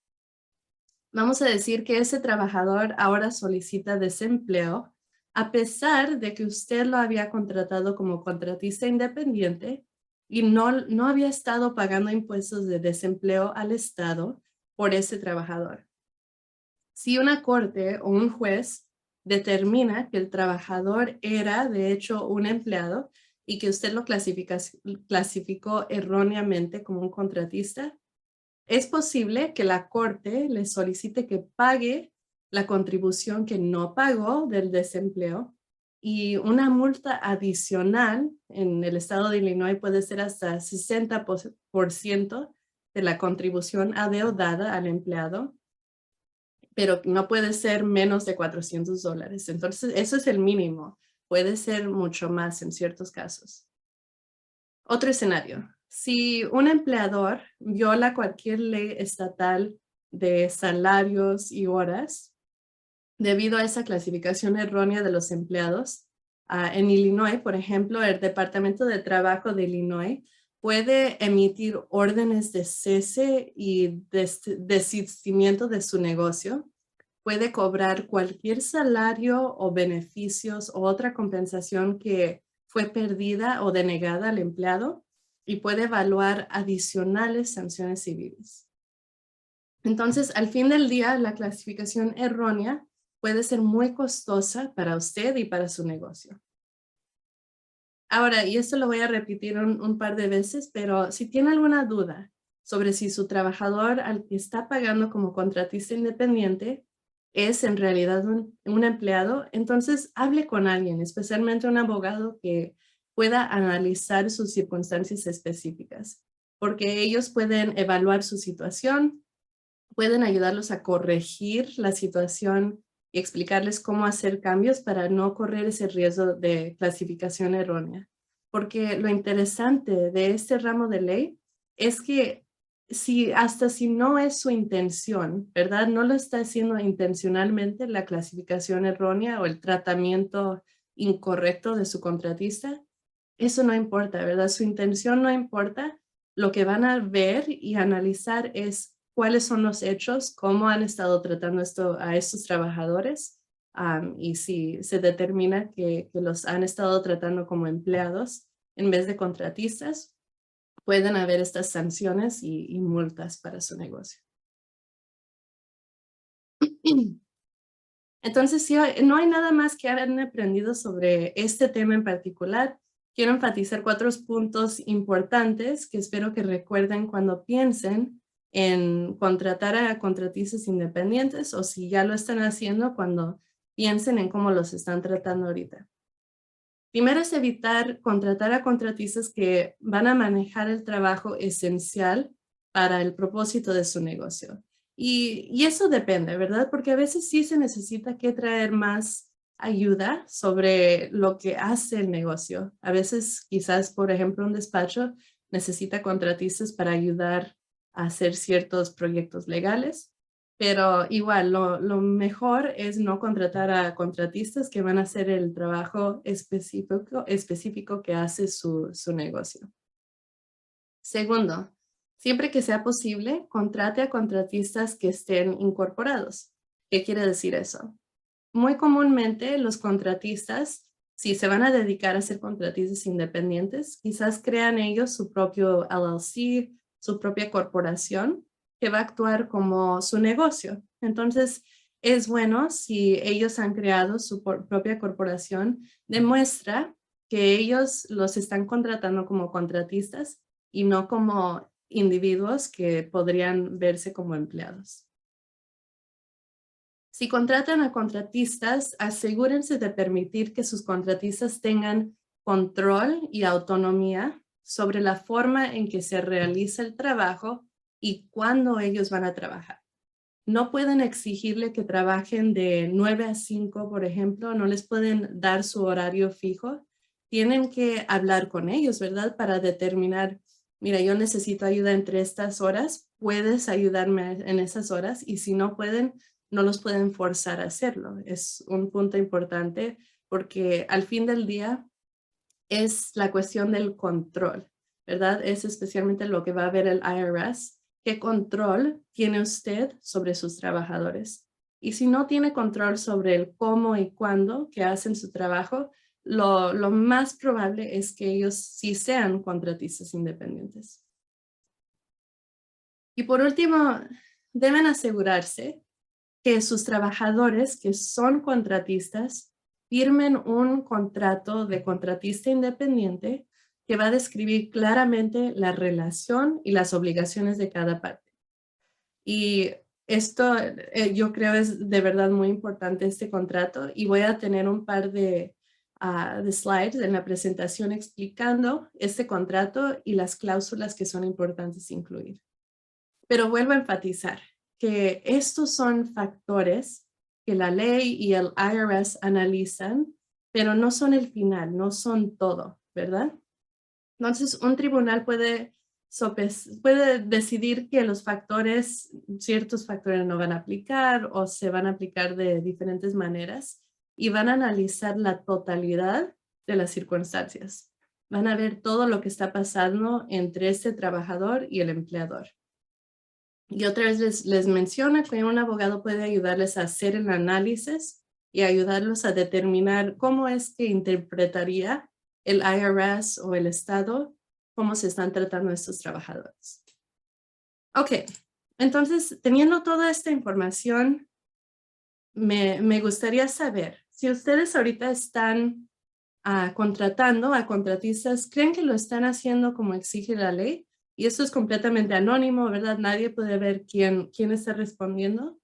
Vamos a decir que ese trabajador ahora solicita desempleo a pesar de que usted lo había contratado como contratista independiente y no había estado pagando impuestos de desempleo al Estado por ese trabajador. Si una corte o un juez determina que el trabajador era de hecho un empleado y que usted lo clasificó erróneamente como un contratista, es posible que la corte le solicite que pague la contribución que no pagó del desempleo y una multa adicional en el estado de Illinois puede ser hasta 60% de la contribución adeudada al empleado, pero no puede ser menos de $400. Entonces, eso es el mínimo. Puede ser mucho más en ciertos casos. Otro escenario. Si un empleador viola cualquier ley estatal de salarios y horas, debido a esa clasificación errónea de los empleados, en Illinois, por ejemplo, el Departamento de Trabajo de Illinois puede emitir órdenes de cese y desistimiento de su negocio. Puede cobrar cualquier salario o beneficios o otra compensación que fue perdida o denegada al empleado y puede evaluar adicionales sanciones civiles. Entonces, al fin del día, la clasificación errónea puede ser muy costosa para usted y para su negocio. Ahora, y esto lo voy a repetir un par de veces, pero si tiene alguna duda sobre si su trabajador al que está pagando como contratista independiente es en realidad un empleado, entonces hable con alguien, especialmente un abogado que pueda analizar sus circunstancias específicas, porque ellos pueden evaluar su situación, pueden ayudarlos a corregir la situación y explicarles cómo hacer cambios para no correr ese riesgo de clasificación errónea. Porque lo interesante de este ramo de ley es que hasta si no es su intención, ¿verdad? No lo está haciendo intencionalmente la clasificación errónea o el tratamiento incorrecto de su contratista, eso no importa, ¿verdad? Su intención no importa. Lo que van a ver y analizar es cuáles son los hechos, cómo han estado tratando a estos trabajadores, y si se determina que los han estado tratando como empleados en vez de contratistas, pueden haber estas sanciones y multas para su negocio. Entonces, si no hay nada más que hayan aprendido sobre este tema en particular, quiero enfatizar 4 puntos importantes que espero que recuerden cuando piensen en contratar a contratistas independientes o si ya lo están haciendo cuando piensen en cómo los están tratando ahorita. Primero es evitar contratar a contratistas que van a manejar el trabajo esencial para el propósito de su negocio. Y eso depende, ¿verdad? Porque a veces sí se necesita que traer más ayuda sobre lo que hace el negocio. A veces quizás, por ejemplo, un despacho necesita contratistas para ayudar a hacer ciertos proyectos legales. Pero igual, lo mejor es no contratar a contratistas que van a hacer el trabajo específico que hace su negocio. Segundo, siempre que sea posible, contrate a contratistas que estén incorporados. ¿Qué quiere decir eso? Muy comúnmente los contratistas, si se van a dedicar a ser contratistas independientes, quizás crean ellos su propio LLC, su propia corporación, que va a actuar como su negocio. Entonces, es bueno si ellos han creado su propia corporación, demuestra que ellos los están contratando como contratistas y no como individuos que podrían verse como empleados. Si contratan a contratistas, asegúrense de permitir que sus contratistas tengan control y autonomía sobre la forma en que se realiza el trabajo y cuándo ellos van a trabajar. No pueden exigirle que trabajen de 9 a 5, por ejemplo, no les pueden dar su horario fijo. Tienen que hablar con ellos, ¿verdad? Para determinar, mira, yo necesito ayuda entre estas horas, puedes ayudarme en esas horas y si no pueden, no los pueden forzar a hacerlo. Es un punto importante porque al fin del día es la cuestión del control, ¿verdad? Es especialmente lo que va a ver el IRS. ¿Qué control tiene usted sobre sus trabajadores? Y si no tiene control sobre el cómo y cuándo que hacen su trabajo, lo más probable es que ellos sí sean contratistas independientes. Y por último, deben asegurarse que sus trabajadores que son contratistas firmen un contrato de contratista independiente que va a describir claramente la relación y las obligaciones de cada parte. Y esto yo creo es de verdad muy importante este contrato y voy a tener un par de slides en la presentación explicando este contrato y las cláusulas que son importantes incluir. Pero vuelvo a enfatizar que estos son factores que la ley y el IRS analizan, pero no son el final, no son todo, ¿verdad? Entonces, un tribunal puede decidir que los factores, ciertos factores no van a aplicar o se van a aplicar de diferentes maneras y van a analizar la totalidad de las circunstancias. Van a ver todo lo que está pasando entre este trabajador y el empleador. Y otra vez les menciona que un abogado puede ayudarles a hacer el análisis y ayudarlos a determinar cómo es que interpretaría el IRS o el Estado, cómo se están tratando a estos trabajadores. Ok, entonces, teniendo toda esta información, me gustaría saber si ustedes ahorita están contratando a contratistas, ¿creen que lo están haciendo como exige la ley? Y esto es completamente anónimo, ¿verdad? Nadie puede ver quién está respondiendo.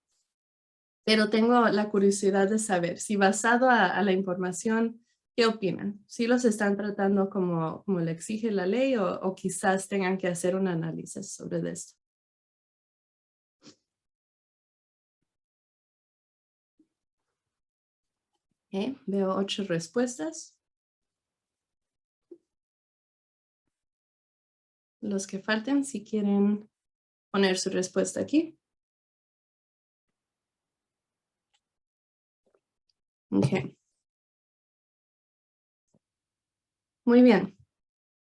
Pero tengo la curiosidad de saber si basado a la información, ¿qué opinan? ¿Si los están tratando como le exige la ley o quizás tengan que hacer un análisis sobre esto? Veo 8 respuestas. Los que falten, si quieren poner su respuesta aquí. Ok. Muy bien.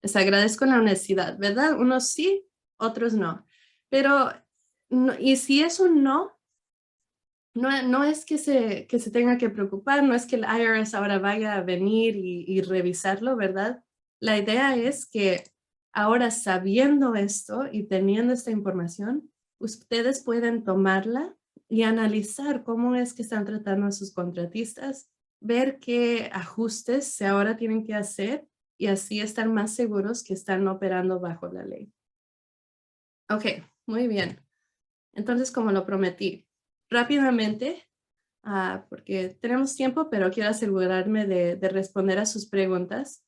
Les agradezco la honestidad, ¿verdad? Unos sí, otros no. Pero, y si es un no, no es que se tenga que preocupar, no es que el IRS ahora vaya a venir y revisarlo, ¿verdad? La idea es que ahora sabiendo esto y teniendo esta información, ustedes pueden tomarla y analizar cómo es que están tratando a sus contratistas, ver qué ajustes se ahora tienen que hacer y así estar más seguros que están operando bajo la ley. Ok, muy bien. Entonces, como lo prometí, rápidamente, porque tenemos tiempo, pero quiero asegurarme de responder a sus preguntas.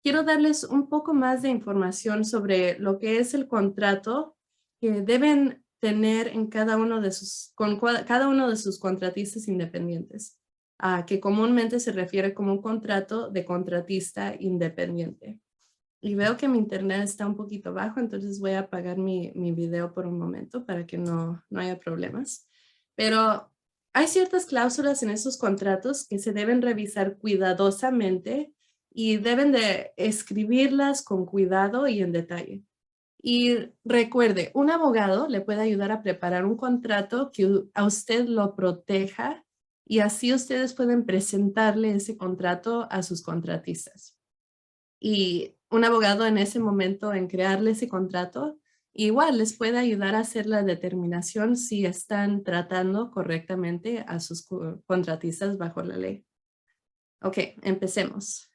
Quiero darles un poco más de información sobre lo que es el contrato que deben tener en con cada uno de sus contratistas independientes, que comúnmente se refiere como un contrato de contratista independiente. Y veo que mi internet está un poquito bajo, entonces voy a apagar mi video por un momento para que no haya problemas. Pero hay ciertas cláusulas en esos contratos que se deben revisar cuidadosamente y deben de escribirlas con cuidado y en detalle. Y recuerde, un abogado le puede ayudar a preparar un contrato que a usted lo proteja y así ustedes pueden presentarle ese contrato a sus contratistas. Y un abogado en ese momento en crearle ese contrato, igual les puede ayudar a hacer la determinación si están tratando correctamente a sus contratistas bajo la ley. Ok, empecemos.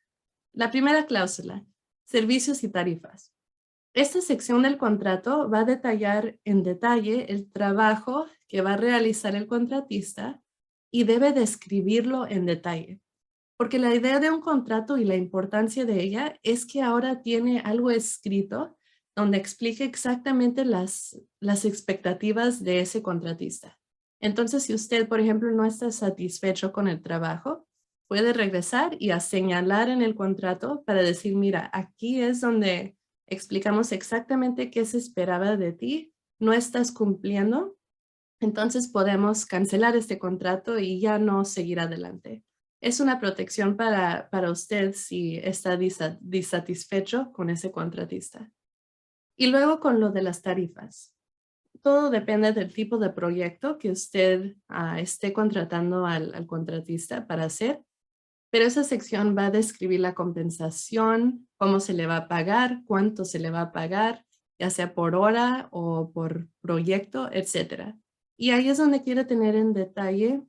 La primera cláusula, servicios y tarifas. Esta sección del contrato va a detallar en detalle el trabajo que va a realizar el contratista y debe describirlo en detalle. Porque la idea de un contrato y la importancia de ella es que ahora tiene algo escrito donde explique exactamente las expectativas de ese contratista. Entonces, si usted, por ejemplo, no está satisfecho con el trabajo, puede regresar y a señalar en el contrato para decir, mira, aquí es donde explicamos exactamente qué se esperaba de ti, no estás cumpliendo, entonces podemos cancelar este contrato y ya no seguir adelante. Es una protección para usted si está disatisfecho con ese contratista. Y luego con lo de las tarifas. Todo depende del tipo de proyecto que usted esté contratando al contratista para hacer, pero esa sección va a describir la compensación, cómo se le va a pagar, cuánto se le va a pagar, ya sea por hora o por proyecto, etcétera. Y ahí es donde quiere tener en detalle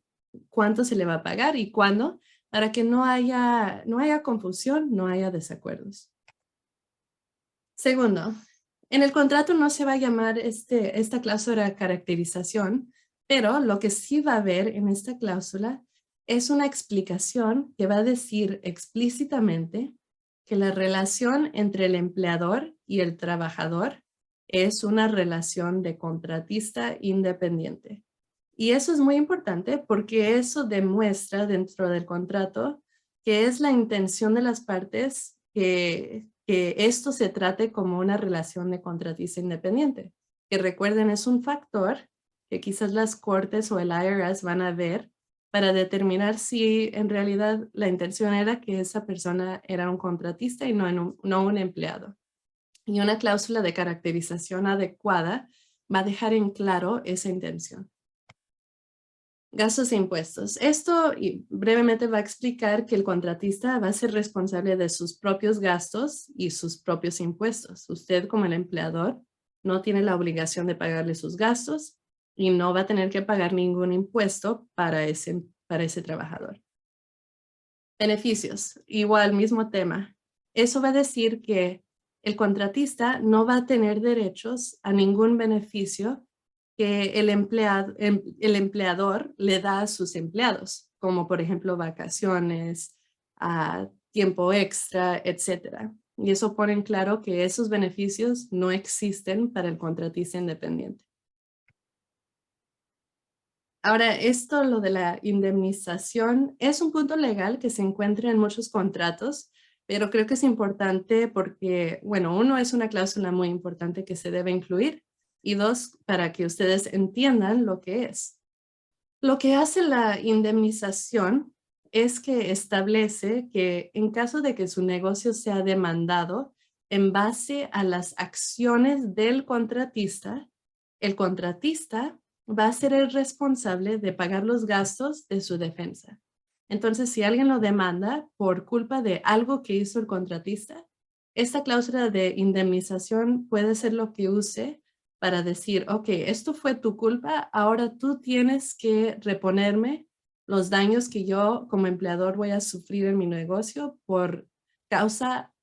cuánto se le va a pagar y cuándo, para que no haya confusión, no haya desacuerdos. Segundo, en el contrato no se va a llamar esta cláusula caracterización, pero lo que sí va a haber en esta cláusula es una explicación que va a decir explícitamente que la relación entre el empleador y el trabajador es una relación de contratista independiente. Y eso es muy importante porque eso demuestra dentro del contrato que es la intención de las partes que esto se trate como una relación de contratista independiente. Que recuerden, es un factor que quizás las cortes o el IRS van a ver para determinar si en realidad la intención era que esa persona era un contratista y no un empleado. Y una cláusula de caracterización adecuada va a dejar en claro esa intención. Gastos e impuestos. Esto brevemente va a explicar que el contratista va a ser responsable de sus propios gastos y sus propios impuestos. Usted como el empleador no tiene la obligación de pagarle sus gastos y no va a tener que pagar ningún impuesto para ese trabajador. Beneficios. Igual, mismo tema. Eso va a decir que el contratista no va a tener derechos a ningún beneficio que el empleador le da a sus empleados, como por ejemplo vacaciones, tiempo extra, etc. Y eso pone en claro que esos beneficios no existen para el contratista independiente. Ahora, lo de la indemnización, es un punto legal que se encuentra en muchos contratos, pero creo que es importante porque, bueno, uno, es una cláusula muy importante que se debe incluir, y dos, para que ustedes entiendan lo que es. Lo que hace la indemnización es que establece que en caso de que su negocio sea demandado en base a las acciones del contratista, el contratista va a ser el responsable de pagar los gastos de su defensa. Entonces, si alguien lo demanda por culpa de algo que hizo el contratista, esta cláusula de indemnización puede ser lo que use para decir, ok, esto fue tu culpa, ahora tú tienes que reponerme los daños que yo como empleador voy a sufrir en mi negocio por causa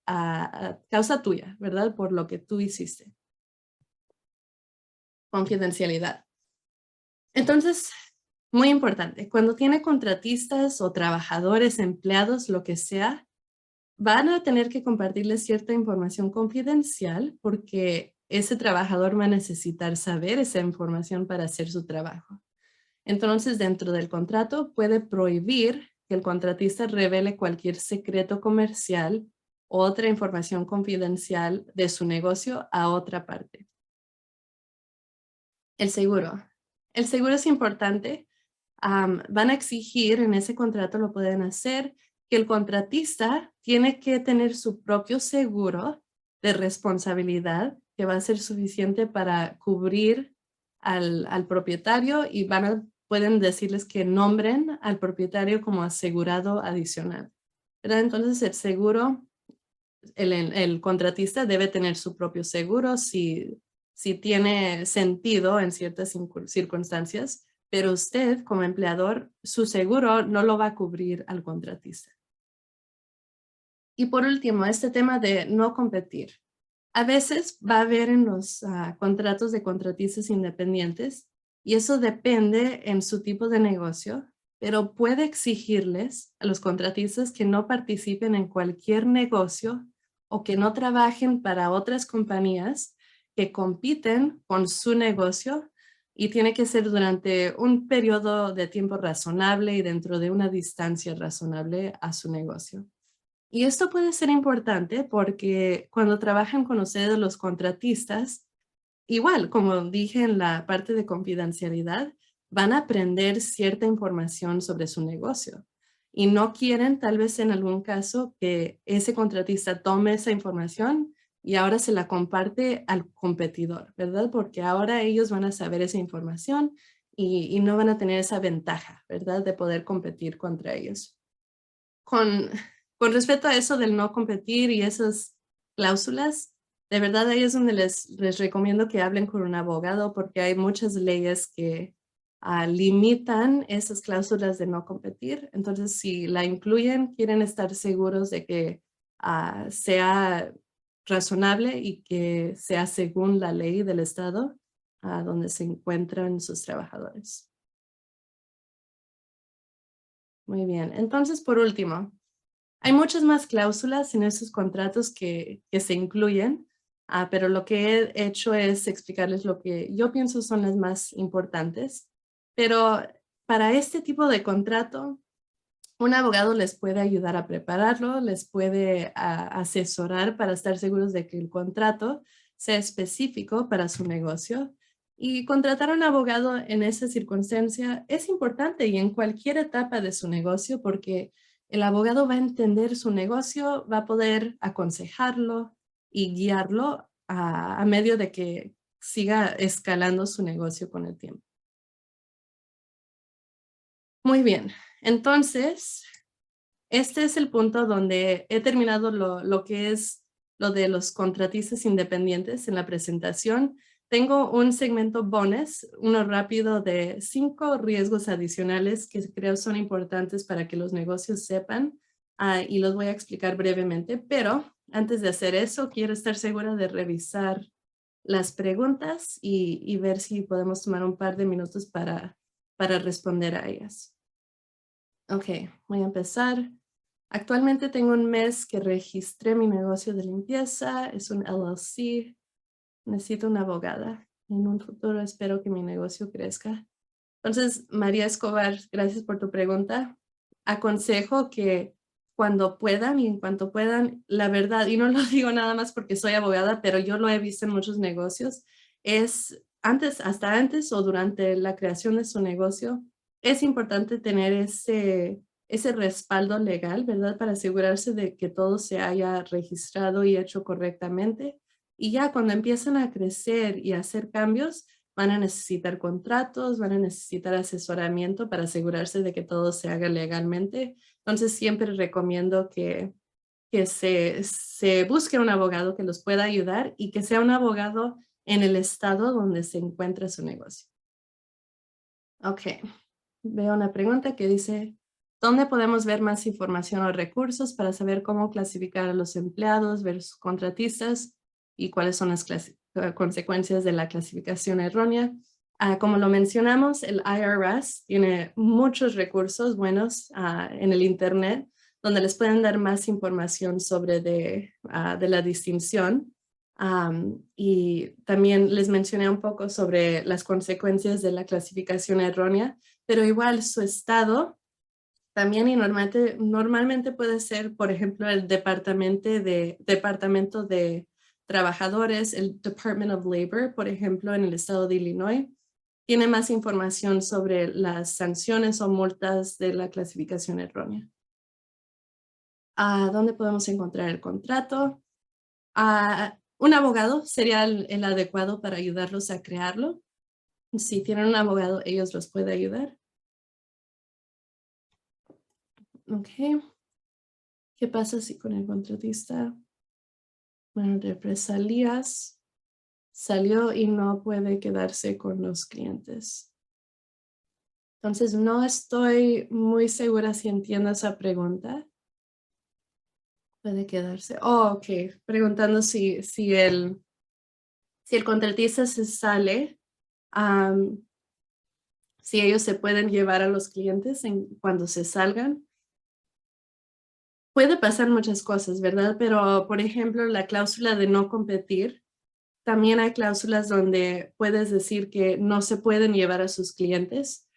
tuya, ¿verdad? Por lo que tú hiciste. Confidencialidad. Entonces, muy importante, cuando tiene contratistas o trabajadores, empleados, lo que sea, van a tener que compartirles cierta información confidencial porque ese trabajador va a necesitar saber esa información para hacer su trabajo. Entonces, dentro del contrato puede prohibir que el contratista revele cualquier secreto comercial o otra información confidencial de su negocio a otra parte. El seguro. El seguro es importante. Van a exigir en ese contrato, lo pueden hacer, que el contratista tiene que tener su propio seguro de responsabilidad que va a ser suficiente para cubrir al propietario y pueden decirles que nombren al propietario como asegurado adicional, ¿verdad? Entonces el seguro, el contratista debe tener su propio seguro si tiene sentido en ciertas circunstancias, pero usted como empleador, su seguro no lo va a cubrir al contratista. Y por último, este tema de no competir. A veces va a haber en los contratos de contratistas independientes, y eso depende en su tipo de negocio, pero puede exigirles a los contratistas que no participen en cualquier negocio o que no trabajen para otras compañías que compiten con su negocio, y tiene que ser durante un periodo de tiempo razonable y dentro de una distancia razonable a su negocio. Y esto puede ser importante porque cuando trabajan con ustedes los contratistas, igual, como dije en la parte de confidencialidad, van a aprender cierta información sobre su negocio y no quieren, tal vez en algún caso, que ese contratista tome esa información y ahora se la comparte al competidor, ¿verdad? Porque ahora ellos van a saber esa información y no van a tener esa ventaja, ¿verdad? De poder competir contra ellos. Con respecto a eso del no competir y esas cláusulas, de verdad ahí es donde les recomiendo que hablen con un abogado porque hay muchas leyes que limitan esas cláusulas de no competir. Entonces, si la incluyen, quieren estar seguros de que sea razonable y que sea según la ley del estado donde se encuentran sus trabajadores. Muy bien. Entonces, por último, hay muchas más cláusulas en esos contratos que se incluyen. pero lo que he hecho es explicarles lo que yo pienso son las más importantes. Pero para este tipo de contrato, un abogado les puede ayudar a prepararlo, les puede asesorar para estar seguros de que el contrato sea específico para su negocio. Y contratar a un abogado en esa circunstancia es importante y en cualquier etapa de su negocio porque el abogado va a entender su negocio, va a poder aconsejarlo y guiarlo a medio de que siga escalando su negocio con el tiempo. Muy bien, entonces, este es el punto donde he terminado lo que es lo de los contratistas independientes en la presentación. Tengo un segmento bonus, uno rápido de 5 riesgos adicionales que creo son importantes para que los negocios sepan y los voy a explicar brevemente, pero antes de hacer eso, quiero estar segura de revisar las preguntas y ver si podemos tomar un par de minutos para responder a ellas. Ok, voy a empezar. Actualmente tengo un mes que registré mi negocio de limpieza, es un LLC, necesito una abogada. En un futuro espero que mi negocio crezca. Entonces, María Escobar, gracias por tu pregunta. Aconsejo que cuando puedan y en cuanto puedan, la verdad, y no lo digo nada más porque soy abogada, pero yo lo he visto en muchos negocios, es hasta antes o durante la creación de su negocio, es importante tener ese respaldo legal, ¿verdad? Para asegurarse de que todo se haya registrado y hecho correctamente. Y ya cuando empiezan a crecer y a hacer cambios, van a necesitar contratos, van a necesitar asesoramiento para asegurarse de que todo se haga legalmente. Entonces, siempre recomiendo que se busque un abogado que los pueda ayudar y que sea un abogado en el estado donde se encuentra su negocio. Ok, veo una pregunta que dice, ¿dónde podemos ver más información o recursos para saber cómo clasificar a los empleados versus contratistas y cuáles son las consecuencias de la clasificación errónea? Como lo mencionamos, el IRS tiene muchos recursos buenos en el Internet donde les pueden dar más información sobre de la distinción. Y también les mencioné un poco sobre las consecuencias de la clasificación errónea, pero igual su estado también y normalmente puede ser, por ejemplo, el departamento de trabajadores, el Department of Labor, por ejemplo, en el estado de Illinois, tiene más información sobre las sanciones o multas de la clasificación errónea. ¿Dónde podemos encontrar el contrato? Un abogado sería el adecuado para ayudarlos a crearlo. Si tienen un abogado, ellos los pueden ayudar. Ok. ¿Qué pasa si con el contratista, bueno, represalias, salió y no puede quedarse con los clientes? Entonces, no estoy muy segura si entiendo esa pregunta. Puede quedarse. Oh, ok. Preguntando si el contratista se sale, si ellos se pueden llevar a los clientes cuando se salgan. Puede pasar muchas cosas, ¿verdad? Pero, por ejemplo, la cláusula de no competir, también hay cláusulas donde puedes decir que no se pueden llevar a sus clientes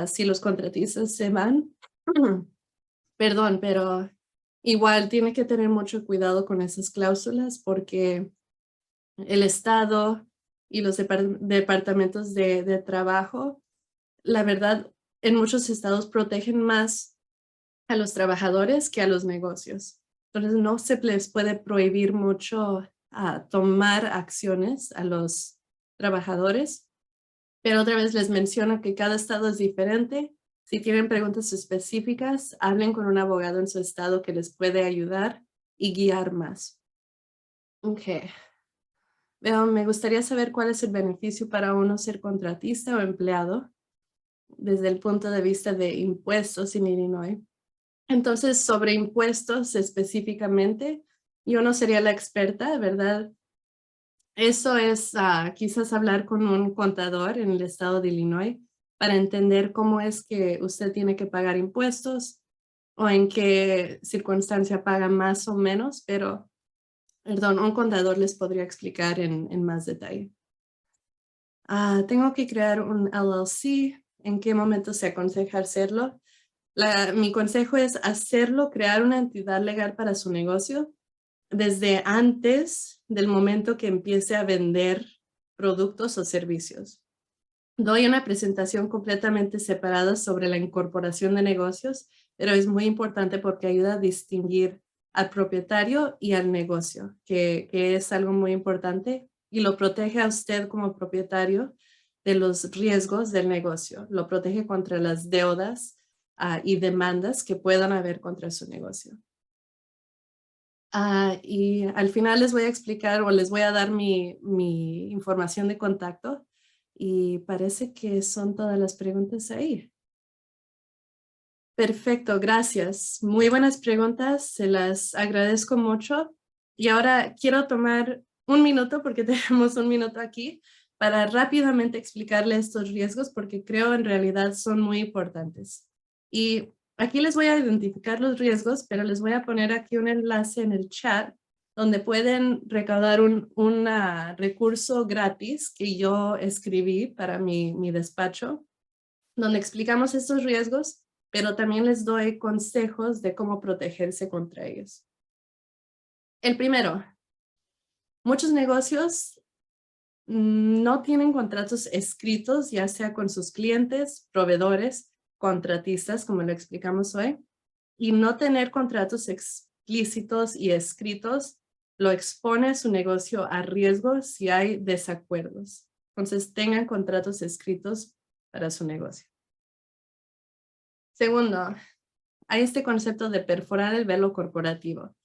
si los contratistas se van. Perdón, pero igual tiene que tener mucho cuidado con esas cláusulas porque el Estado y los departamentos de trabajo, la verdad, en muchos estados protegen más a los trabajadores que a los negocios. Entonces, no se les puede prohibir mucho tomar acciones a los trabajadores, pero otra vez les menciono que cada estado es diferente. Si tienen preguntas específicas, hablen con un abogado en su estado que les puede ayudar y guiar más. Ok. Me gustaría saber cuál es el beneficio para uno ser contratista o empleado desde el punto de vista de impuestos en Illinois. Entonces, sobre impuestos específicamente, yo no sería la experta, ¿verdad? Eso es quizás hablar con un contador en el estado de Illinois para entender cómo es que usted tiene que pagar impuestos o en qué circunstancia paga más o menos, pero Perdón, un contador les podría explicar en más detalle. Tengo que crear un LLC. ¿En qué momento se aconseja hacerlo? Mi consejo es hacerlo, crear una entidad legal para su negocio desde antes del momento que empiece a vender productos o servicios. Doy una presentación completamente separada sobre la incorporación de negocios, pero es muy importante porque ayuda a distinguir al propietario y al negocio, que es algo muy importante y lo protege a usted como propietario de los riesgos del negocio. Lo protege contra las deudas y demandas que puedan haber contra su negocio. Y al final les voy a explicar o les voy a dar mi información de contacto y parece que son todas las preguntas ahí. Perfecto, gracias. Muy buenas preguntas, se las agradezco mucho. Y ahora quiero tomar un minuto, porque tenemos un minuto aquí, para rápidamente explicarle estos riesgos, porque creo en realidad son muy importantes. Y aquí les voy a identificar los riesgos, pero les voy a poner aquí un enlace en el chat donde pueden recaudar un recurso gratis que yo escribí para mi despacho, donde explicamos estos riesgos, pero también les doy consejos de cómo protegerse contra ellos. El primero, muchos negocios no tienen contratos escritos, ya sea con sus clientes, proveedores, contratistas, como lo explicamos hoy, y no tener contratos explícitos y escritos lo expone a su negocio a riesgo si hay desacuerdos. Entonces, tengan contratos escritos para su negocio. Segundo, hay este concepto de perforar el velo corporativo.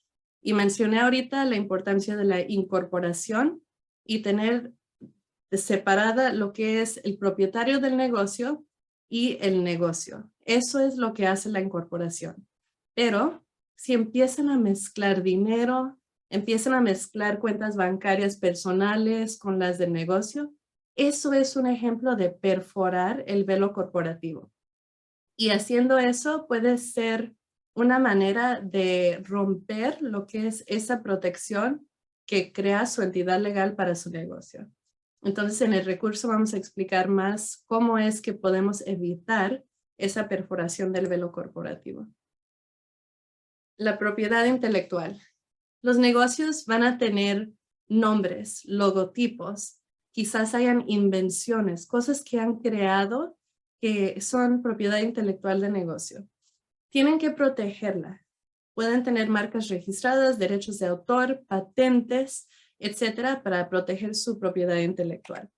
Y mencioné ahorita la importancia de la incorporación y tener separada lo que es el propietario del negocio y el negocio. Eso es lo que hace la incorporación. Pero si empiezan a mezclar dinero, empiezan a mezclar cuentas bancarias personales con las del negocio, eso es un ejemplo de perforar el velo corporativo. Y haciendo eso puede ser una manera de romper lo que es esa protección que crea su entidad legal para su negocio. Entonces, en el recurso vamos a explicar más cómo es que podemos evitar esa perforación del velo corporativo. La propiedad intelectual. Los negocios van a tener nombres, logotipos, quizás hayan invenciones, cosas que han creado que son propiedad intelectual de negocio. Tienen que protegerla. Pueden tener marcas registradas, derechos de autor, patentes, etcétera, para proteger su propiedad intelectual.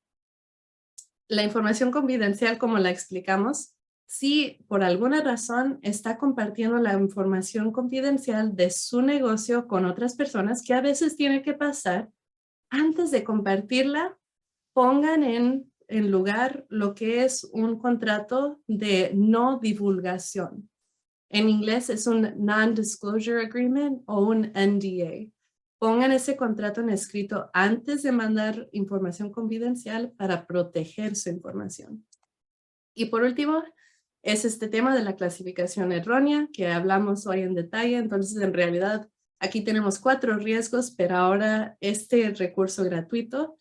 La información confidencial, como la explicamos, si por alguna razón está compartiendo la información confidencial de su negocio con otras personas, que a veces tiene que pasar, antes de compartirla, pongan en lugar lo que es un contrato de no divulgación. En inglés es un Non-Disclosure Agreement o un NDA. Pongan ese contrato en escrito antes de mandar información confidencial para proteger su información. Y por último, es este tema de la clasificación errónea que hablamos hoy en detalle. Entonces, en realidad, aquí tenemos 4 riesgos, pero ahora este recurso gratuito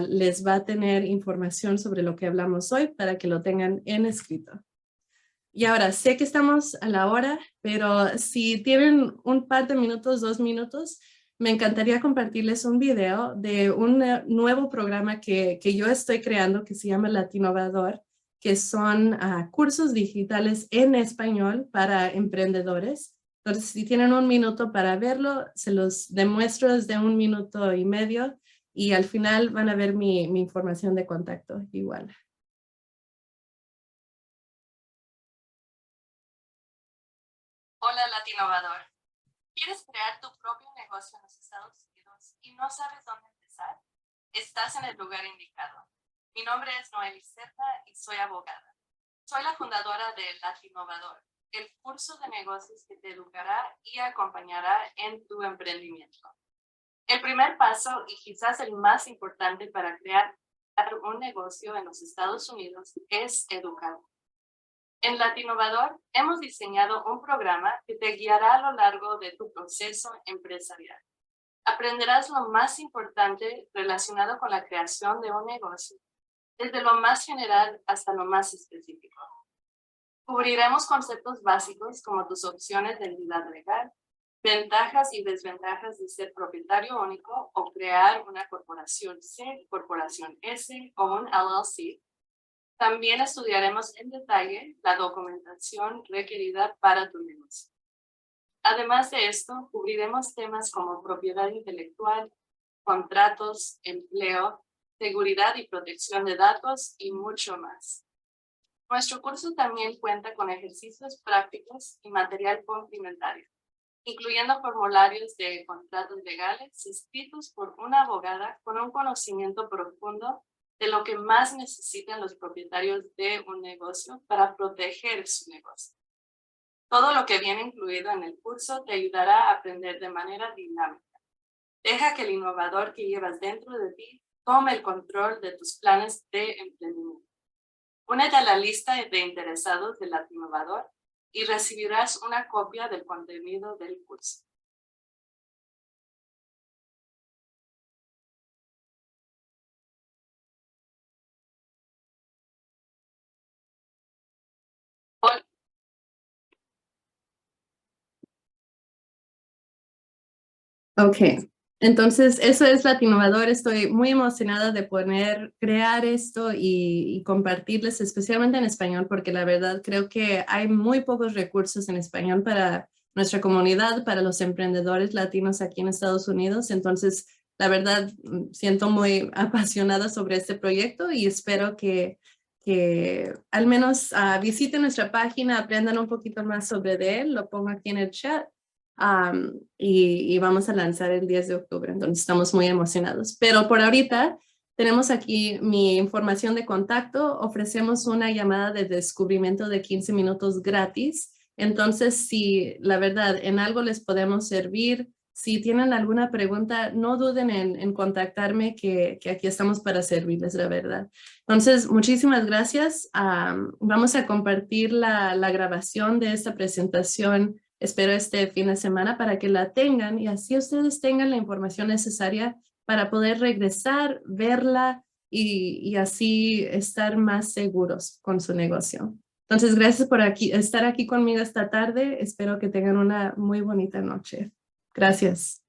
les va a tener información sobre lo que hablamos hoy para que lo tengan en escrito. Y ahora, sé que estamos a la hora, pero si tienen un par de minutos, 2 minutos, me encantaría compartirles un video de un nuevo programa que yo estoy creando que se llama Latinovador, que son cursos digitales en español para emprendedores. Entonces, si tienen un minuto para verlo, se los demuestro desde 1 minuto y medio y al final van a ver mi información de contacto igual. Hola, Latinovador. ¿Quieres crear tu propio negocio en los Estados Unidos y no sabes dónde empezar? Estás en el lugar indicado. Mi nombre es Noeli Cerda y soy abogada. Soy la fundadora de Latinovador, el curso de negocios que te educará y acompañará en tu emprendimiento. El primer paso, y quizás el más importante para crear un negocio en los Estados Unidos, es educar. En Latinovador hemos diseñado un programa que te guiará a lo largo de tu proceso empresarial. Aprenderás lo más importante relacionado con la creación de un negocio, desde lo más general hasta lo más específico. Cubriremos conceptos básicos como tus opciones de entidad legal, ventajas y desventajas de ser propietario único o crear una corporación C, corporación S o un LLC. También estudiaremos en detalle la documentación requerida para tu negocio. Además de esto, cubriremos temas como propiedad intelectual, contratos, empleo, seguridad y protección de datos y mucho más. Nuestro curso también cuenta con ejercicios prácticos y material complementario, incluyendo formularios de contratos legales escritos por una abogada con un conocimiento profundo de lo que más necesitan los propietarios de un negocio para proteger su negocio. Todo lo que viene incluido en el curso te ayudará a aprender de manera dinámica. Deja que el innovador que llevas dentro de ti tome el control de tus planes de emprendimiento. Únete a la lista de interesados de Latinoinnovador y recibirás una copia del contenido del curso. Ok, entonces eso es Latinoinnovador. Estoy muy emocionada de poder crear esto y compartirles, especialmente en español, porque la verdad creo que hay muy pocos recursos en español para nuestra comunidad, para los emprendedores latinos aquí en Estados Unidos. Entonces, la verdad, siento muy apasionada sobre este proyecto y espero que al menos visiten nuestra página, aprendan un poquito más sobre él, lo pongo aquí en el chat. Y vamos a lanzar el 10 de octubre, entonces estamos muy emocionados. Pero por ahorita tenemos aquí mi información de contacto, ofrecemos una llamada de descubrimiento de 15 minutos gratis, entonces si la verdad en algo les podemos servir, si tienen alguna pregunta, no duden en contactarme, que aquí estamos para servirles, la verdad. Entonces, muchísimas gracias. Vamos a compartir la grabación de esta presentación. Espero este fin de semana para que la tengan y así ustedes tengan la información necesaria para poder regresar, verla y así estar más seguros con su negocio. Entonces, gracias por estar aquí conmigo esta tarde. Espero que tengan una muy bonita noche. Gracias.